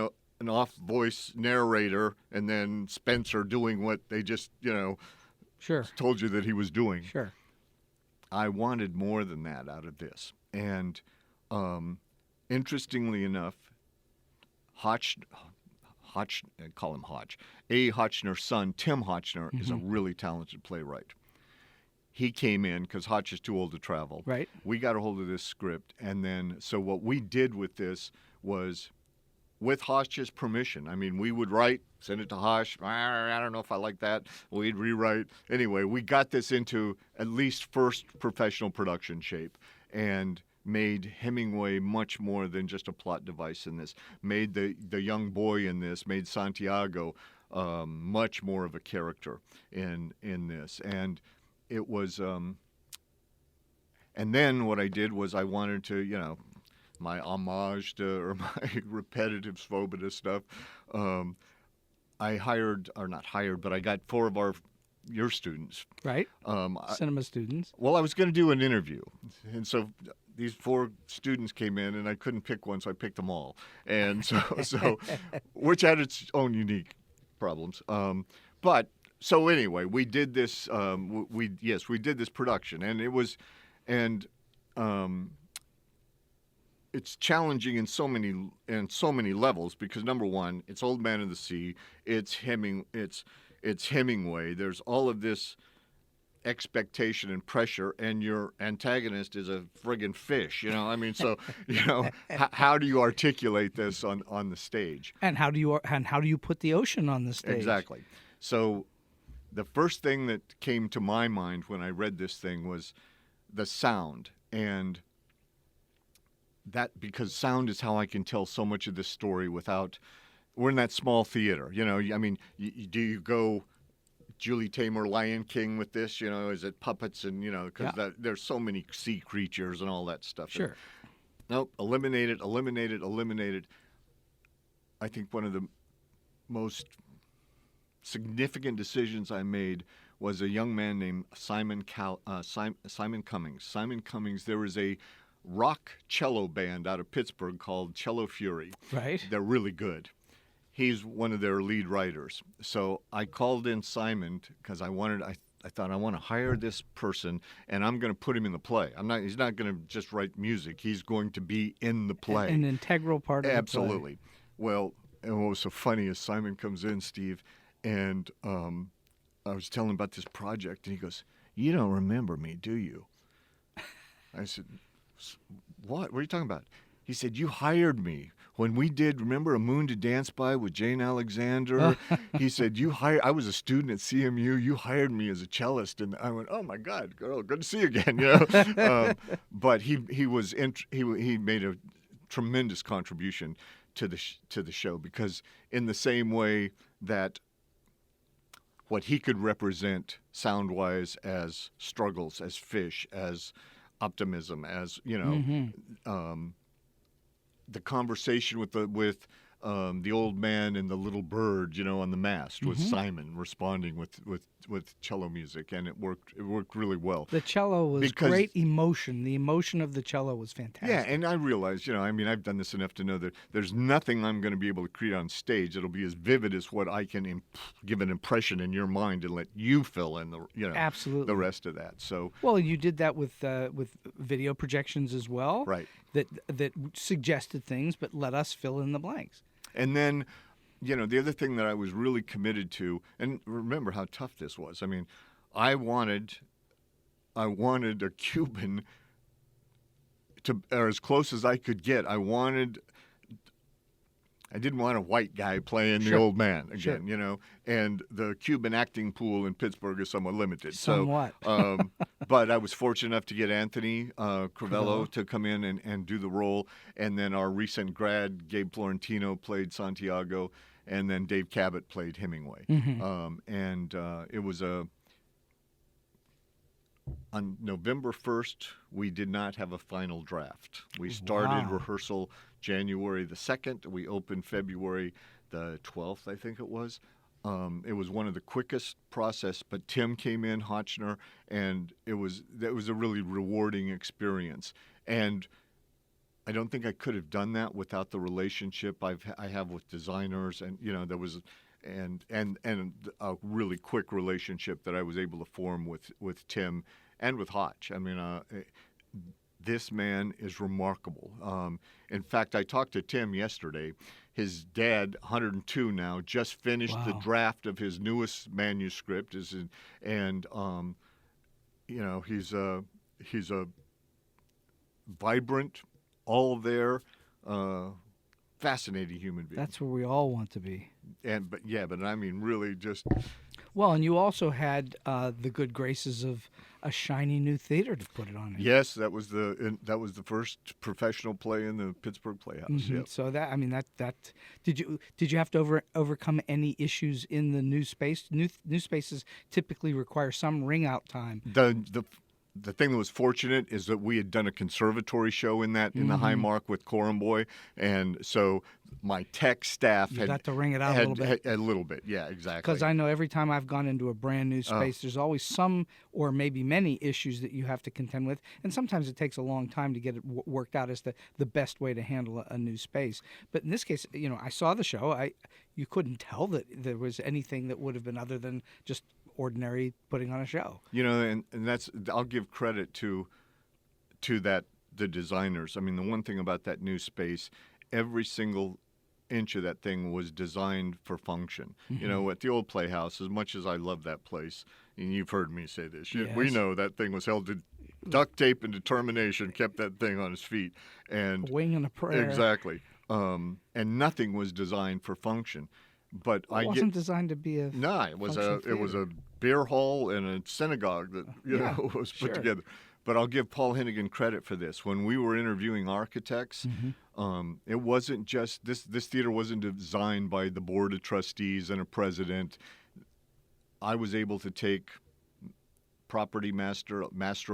an off-voice narrator and then Spencer doing what they just, Sure. told you that he was doing. Sure. I wanted more than that out of this. And interestingly enough, I call him Hotch. A. Hotchner's son, Tim Hotchner, is a really talented playwright. He came in because Hotch is too old to travel. Right. We got a hold of this script, and then so what we did with this was, with Hotch's permission. I mean, we would write, send it to Hotch. I don't know if I like that. We'd rewrite. Anyway, we got this into at least first professional production shape, and made Hemingway much more than just a plot device in this. Made the young boy in this, made Santiago much more of a character in this. And it was, and then what I did was I wanted to, my homage to, or my repetitive Svoboda stuff, I but I got 4 of your students. Right. Cinema students. Well, I was going to do an interview. And so these 4 students came in, and I couldn't pick one, so I picked them all. And so which had its own unique problems. But so anyway, we did this. We did this production, and it's challenging in so many levels because number one, it's Old Man of the Sea, it's Hemingway. There's all of this expectation and pressure, and your antagonist is a friggin' fish. I mean, so how do you articulate this on the stage? And how do you put the ocean on the stage? Exactly. So the first thing that came to my mind when I read this thing was the sound, and that because sound is how I can tell so much of this story without. We're in that small theater, I mean, do you go Julie Taymor Lion King with this? Is it puppets and because there's so many sea creatures and all that stuff. Sure. Nope. Eliminate it. I think one of the most significant decisions I made was a young man named Simon Cummings. Simon Cummings. There was a rock cello band out of Pittsburgh called Cello Fury. Right. They're really good. He's one of their lead writers. So I called in Simon because I thought I want to hire this person and I'm going to put him in the play. He's not going to just write music. He's going to be in the play. An integral part of the play. Absolutely. Well, and what was so funny is Simon comes in, Steve, and I was telling him about this project, and he goes, "You don't remember me, do you?" I said, "What? What are you talking about?" He said, "You hired me when we did, remember A Moon to Dance By with Jane Alexander?" He said, I was a student at CMU. You hired me as a cellist. And I went, "Oh, my God, girl, good to see you again." But he made a tremendous contribution to the show because in the same way that what he could represent sound-wise as struggles, as fish, as optimism, as, the conversation with the old man and the little bird, on the mast was Simon responding with cello music, and it worked really well. The cello was great emotion. The emotion of the cello was fantastic. Yeah, and I realized, I've done this enough to know that there's nothing I'm going to be able to create on stage that'll be as vivid as what I can give an impression in your mind and let you fill in absolutely the rest of that. So well, you did that with video projections as well, right? That suggested things, but let us fill in the blanks. And then, the other thing that I was really committed to, and remember how tough this was. I mean, I wanted a Cuban or as close as I could get. I didn't want a white guy playing the old man again, and the Cuban acting pool in Pittsburgh is somewhat limited. Somewhat. So, but I was fortunate enough to get Anthony Crivello to come in and do the role, and then our recent grad, Gabe Florentino, played Santiago, and then Dave Cabot played Hemingway. It was on November 1st, we did not have a final draft. We started rehearsal January the 2nd. We opened February the 12th, I think it was. It was one of the quickest process, but Tim came in, Hotchner, and that was a really rewarding experience. And I don't think I could have done that without the relationship I have with designers, and there was and a really quick relationship that I was able to form with Tim and with Hotch. I mean, this man is remarkable. In fact, I talked to Tim yesterday. His dad, 102 now, just finished the draft of his newest manuscript. He's a vibrant, all there, fascinating human being. That's where we all want to be. But I mean, really just. Well, and you also had the good graces of a shiny new theater to put it on. Yes, that was the first professional play in the Pittsburgh Playhouse. Mm-hmm. Yep. So that did you have to overcome any issues in the new space? New spaces typically require some ring out time. The thing that was fortunate is that we had done a conservatory show in the Highmark with Coramboy, and so my tech staff got to ring it out a little bit. A little bit, yeah, exactly. Because I know every time I've gone into a brand new space, there's always some or maybe many issues that you have to contend with, and sometimes it takes a long time to get it worked out as the best way to handle a new space. But in this case, I saw the show. You couldn't tell that there was anything that would have been other than just ordinary putting on a show. And that's, I'll give credit to the designers. I mean, the one thing about that new space, every single inch of that thing was designed for function. Mm-hmm. At the old Playhouse, as much as I love that place, and you've heard me say this, yes. we know that thing was held to duct tape and determination kept that thing on its feet. And a wing and a prayer. Exactly. And nothing was designed for function. But it wasn't designed to be a it was a beer hall and a synagogue that was put together. But I'll give Paul Hennigan credit for this. When we were interviewing architects, it wasn't just this theater wasn't designed by the board of trustees and a president. I was able to take property master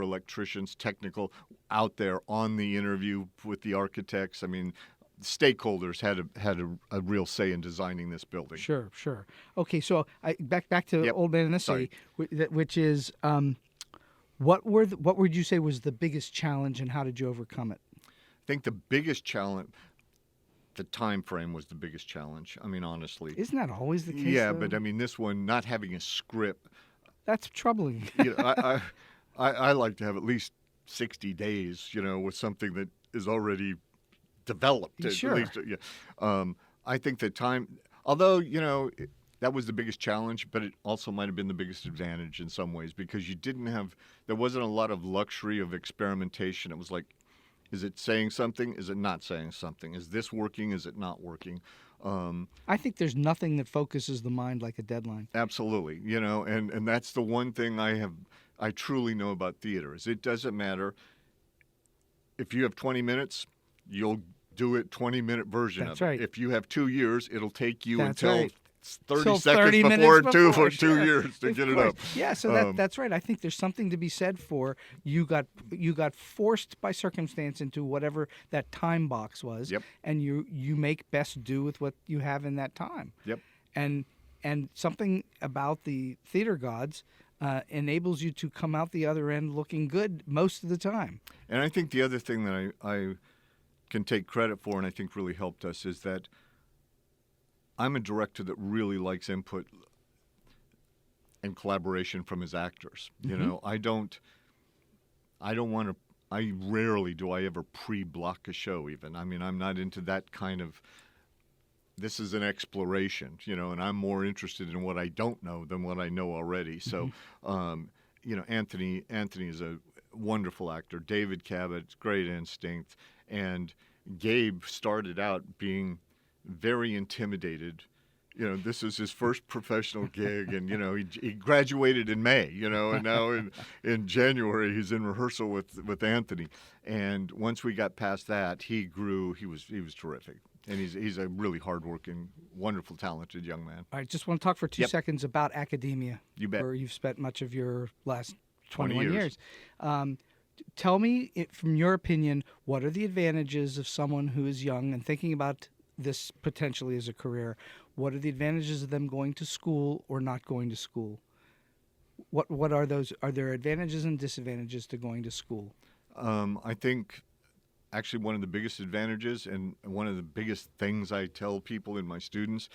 electricians, technical out there on the interview with the architects. I mean, stakeholders had a real say in designing this building. Sure. Okay, so back to Old Man in the City, which is what would you say was the biggest challenge, and how did you overcome it? I think the biggest challenge, the time frame was the biggest challenge. I mean, honestly, isn't that always the case? Yeah, though? but I mean, this one not having a script. That's troubling. I like to have at least 60 days, with something that is already developed. Sure. At least, I think the time, although, that was the biggest challenge, but it also might have been the biggest advantage in some ways, because there wasn't a lot of luxury of experimentation. It was like, is it saying something? Is it not saying something? Is this working? Is it not working? I think there's nothing that focuses the mind like a deadline. Absolutely. And that's the one thing I truly know about theater is it doesn't matter if you have 20 minutes, you'll do it 20-minute version That's of it. right. If you have 2 years, it'll take you That's until right. 30 Till seconds 30 before minutes before, 2 years to Of get it course. up. Yeah, so that's right. I think there's something to be said for you got forced by circumstance into whatever that time box was, Yep. and you make best do with what you have in that time. Yep. And something about the theater gods enables you to come out the other end looking good most of the time. And I think the other thing that I can take credit for and I think really helped us is that I'm a director that really likes input and collaboration from his actors. I don't want to. I rarely do I ever pre-block a show. Even I mean, I'm not into that kind of. This is an exploration, and I'm more interested in what I don't know than what I know already. So, Anthony is a wonderful actor. David Cabot, great instinct, and Gabe started out being very intimidated. This is his first professional gig, and he graduated in May, and now in January he's in rehearsal with Anthony. And once we got past that, he grew. He was terrific, and he's a really hardworking, wonderful, talented young man. All right, just want to talk for 2 seconds about academia. You bet. Where you've spent much of your last 21 20 years. Tell me, from your opinion, what are the advantages of someone who is young and thinking about this potentially as a career? What are the advantages of them going to school or not going to school? What are those? Are there advantages and disadvantages to going to school? I think actually one of the biggest advantages and one of the biggest things I tell people and my students.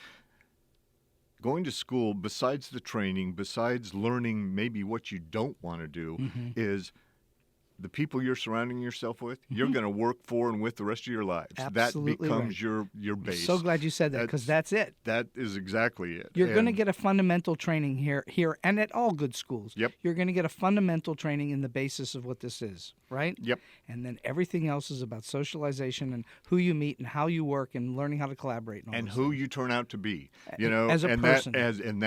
Going to school, besides the training, besides learning maybe what you don't want to do, is the people you're surrounding yourself with, you're going to work for and with the rest of your lives. Absolutely that becomes your base. I'm so glad you said that, because that's it. That is exactly it. You're going to get a fundamental training here and at all good schools. Yep. You're going to get a fundamental training in the basis of what this is, right? Yep. And then everything else is about socialization and who you meet and how you work and learning how to collaborate and all those who things. you turn out to be, you know, as a person.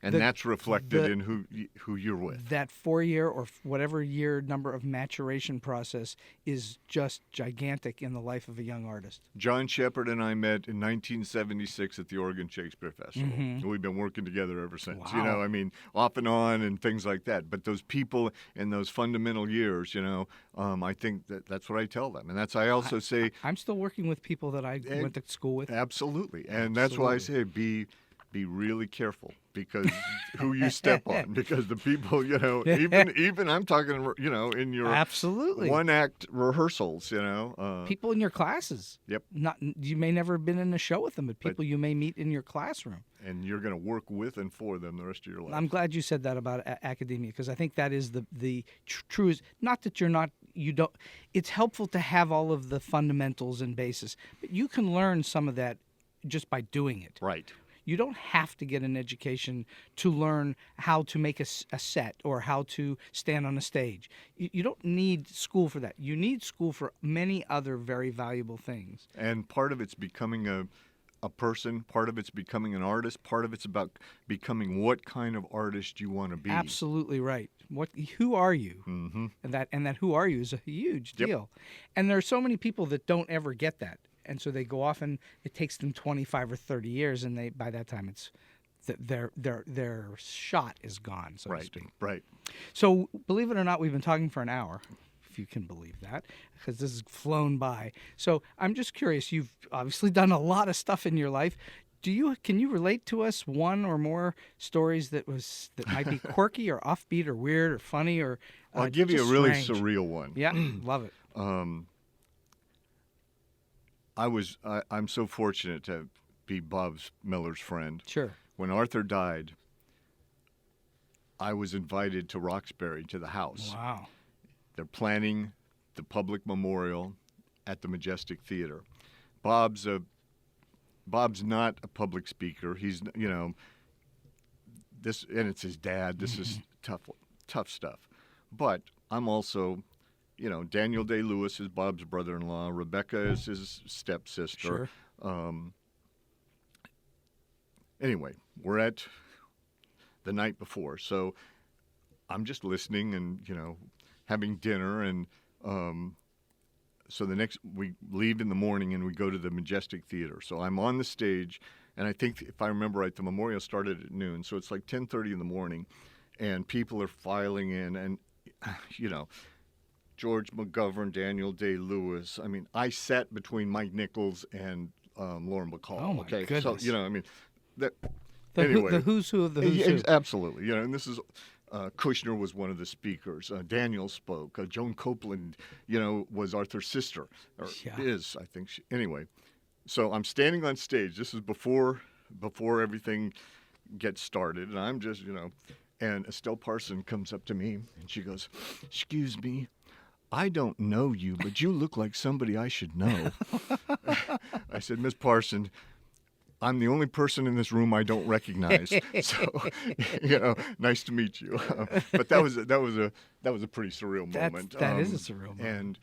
That's reflected in who you're with. That 4-year or whatever year number of maturation process is just gigantic in the life of a young artist. John Shepard and I met in 1976 at the Oregon Shakespeare Festival. We've been working together ever since. Wow. You know, I mean, off and on and things like that. But those people in those fundamental years, you know, I think that's what I tell them. And I also say... I'm still working with people that I went to school with. Absolutely. And that's why I say be really careful, because who you step on, because the people, you know, even I'm talking, you know, in your absolutely one-act rehearsals, you know. People in your classes. Yep. You may never have been in a show with them, but people you may meet in your classroom. And you're going to work with and for them the rest of your life. I'm glad you said that about academia, because I think that is the truest. Not that you don't. It's helpful to have all of the fundamentals and basis, but you can learn some of that just by doing it. Right. You don't have to get an education to learn how to make a set or how to stand on a stage. You don't need school for that. You need school for many other very valuable things. And part of it's becoming a person, part of it's becoming an artist, part of it's about becoming what kind of artist you want to be. Absolutely right. Who are you? Mm-hmm. And that who are you is a huge deal. And there are so many people that don't ever get that. And so they go off, and it takes them 25 or 30 years, and by that time it's their shot is gone, so to speak. Right. So believe it or not, we've been talking for an hour, if you can believe that, because this has flown by. So I'm just curious. You've obviously done a lot of stuff in your life. Can you relate to us one or more stories that might be quirky or offbeat or weird or funny or I'll give you a really strange? surreal one. Yeah, love it. I'm so fortunate to be Bob Miller's friend. Sure. When Arthur died, I was invited to Roxbury, to the house. Wow. They're planning the public memorial at the Majestic Theater. Bob's not a public speaker. He's, you know, and it's his dad. This is tough stuff. But I'm also, you know, Daniel Day-Lewis is Bob's brother-in-law. Rebecca is his stepsister. Sure. Anyway, we're at the night before, so I'm just listening and, you know, having dinner. And so we leave in the morning and we go to the Majestic Theater. So I'm on the stage, and I think, if I remember right, the memorial started at noon. So it's like 10:30 in the morning, and people are filing in, and, you know, George McGovern, Daniel Day-Lewis. I mean, I sat between Mike Nichols and Lauren Bacall. Oh, my goodness. So, you know, I mean, anyway. The who's who of the who's who. Absolutely. You know, and this is, Kushner was one of the speakers. Daniel spoke. Joan Copeland, you know, was Arthur's sister. Or is, I think. Anyway, so I'm standing on stage. This is before everything gets started. And I'm just, you know, and Estelle Parson comes up to me and she goes, "Excuse me, I don't know you, but you look like somebody I should know." I said, "Miss Parson, I'm the only person in this room I don't recognize. So, you know, nice to meet you." But that was a pretty surreal moment. That is a surreal moment.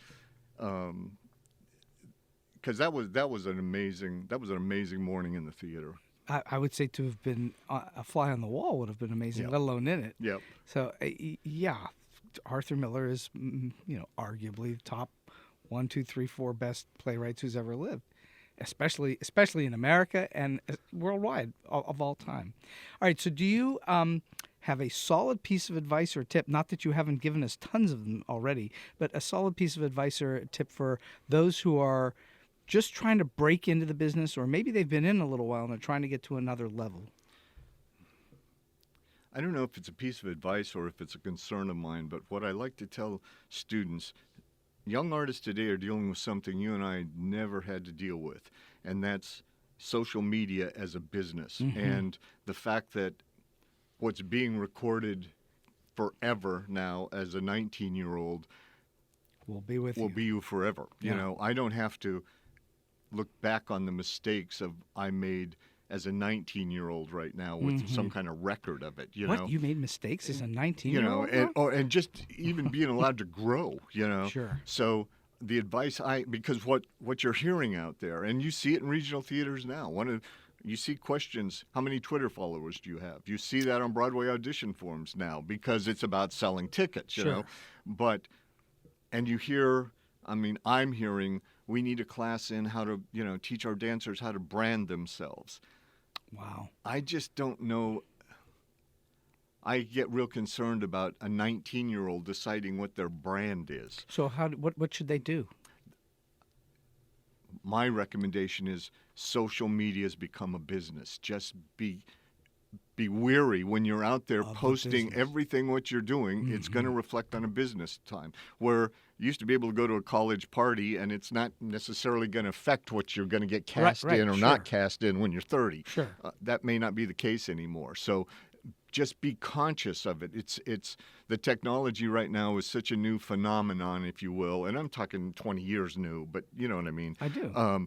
And because that was an amazing morning in the theater. I would say to have been a fly on the wall would have been amazing, let alone in it. Yep. So yeah, Arthur Miller is, you know, arguably top 1, 2, 3, 4 best playwrights who's ever lived, especially in America and worldwide of all time. All right, so do you have a solid piece of advice or tip? Not that you haven't given us tons of them already, but a solid piece of advice or a tip for those who are just trying to break into the business, or maybe they've been in a little while and are trying to get to another level. I don't know if it's a piece of advice or if it's a concern of mine, but what I like to tell students young artists today are dealing with something you and I never had to deal with, and that's social media as a business. And the fact that what's being recorded forever now as a 19-year-old will be with will be you forever. Yeah. You know, I don't have to look back on the mistakes I made as a 19-year-old right now with some kind of record of it, you know. What, you made mistakes as a You 19-year-old? know, and just even being allowed to grow, you know. Sure. So the advice because what you're hearing out there, and you see it in regional theaters now, you see questions, how many Twitter followers do you have? You see that on Broadway audition forms now because it's about selling tickets, you know. And you hear, I'm hearing, we need a class in how to, teach our dancers how to brand themselves. Wow. I just don't know. I get real concerned about a 19-year-old deciding what their brand is. So what should they do? My recommendation is social media has become a business. Just be wary when you're out there posting everything what you're doing. It's going to reflect on a business time. Where you used to be able to go to a college party and it's not necessarily going to affect what you're going to get cast in or not cast in when you're 30. Sure. That may not be the case anymore. So just be conscious of it. It's the technology right now is such a new phenomenon, if you will, and I'm talking 20 years new, but you know what I mean. I do.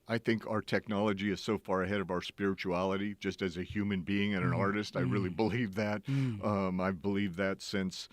I think our technology is so far ahead of our spirituality, just as a human being and an artist. I really believe that. I've believed that since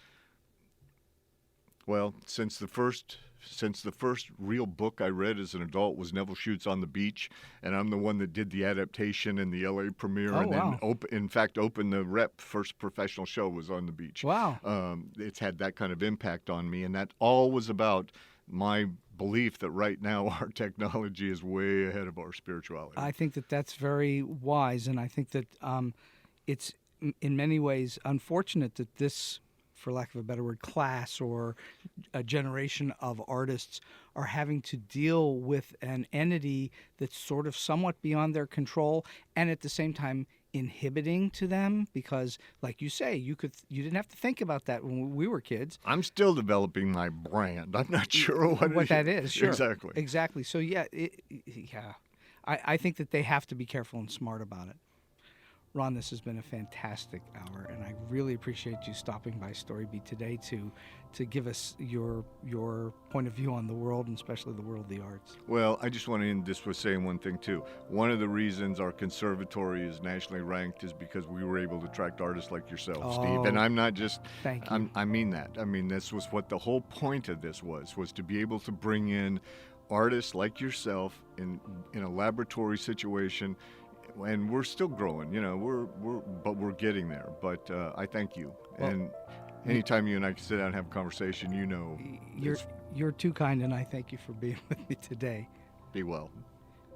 the first real book I read as an adult was Neville Shute's On the Beach, and I'm the one that did the adaptation and the LA premiere, then opened the rep. First professional show was On the Beach. Wow. It's had that kind of impact on me, and that all was about my belief that right now our technology is way ahead of our spirituality. I think that that's very wise, and I think that it's in many ways unfortunate that this, for lack of a better word, class or a generation of artists are having to deal with an entity that's sort of somewhat beyond their control and at the same time inhibiting to them because, like you say, you didn't have to think about that when we were kids. I'm still developing my brand. I'm not sure what that is. Sure. Exactly. So I think that they have to be careful and smart about it. Ron, this has been a fantastic hour, and I really appreciate you stopping by StoryBeat today to give us your point of view on the world, and especially the world of the arts. Well, I just want to end this with saying one thing, too. One of the reasons our conservatory is nationally ranked is because we were able to attract artists like yourself, Steve. And I'm not just... Thank you. I mean that. I mean, this was what the whole point of this was to be able to bring in artists like yourself in a laboratory situation. And we're still growing, but we're getting there. But I thank you. Well, and anytime you and I can sit down and have a conversation, you're too kind, and I thank you for being with me today. Be well.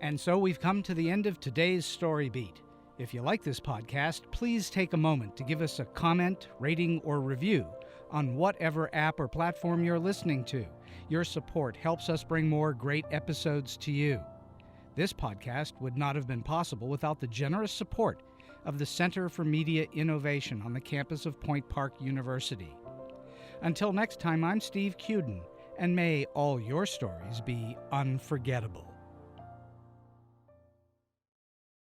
And so we've come to the end of today's StoryBeat. If you like this podcast, please take a moment to give us a comment, rating, or review on whatever app or platform you're listening to. Your support helps us bring more great episodes to you. This podcast would not have been possible without the generous support of the Center for Media Innovation on the campus of Point Park University. Until next time, I'm Steve Cuden, and may all your stories be unforgettable.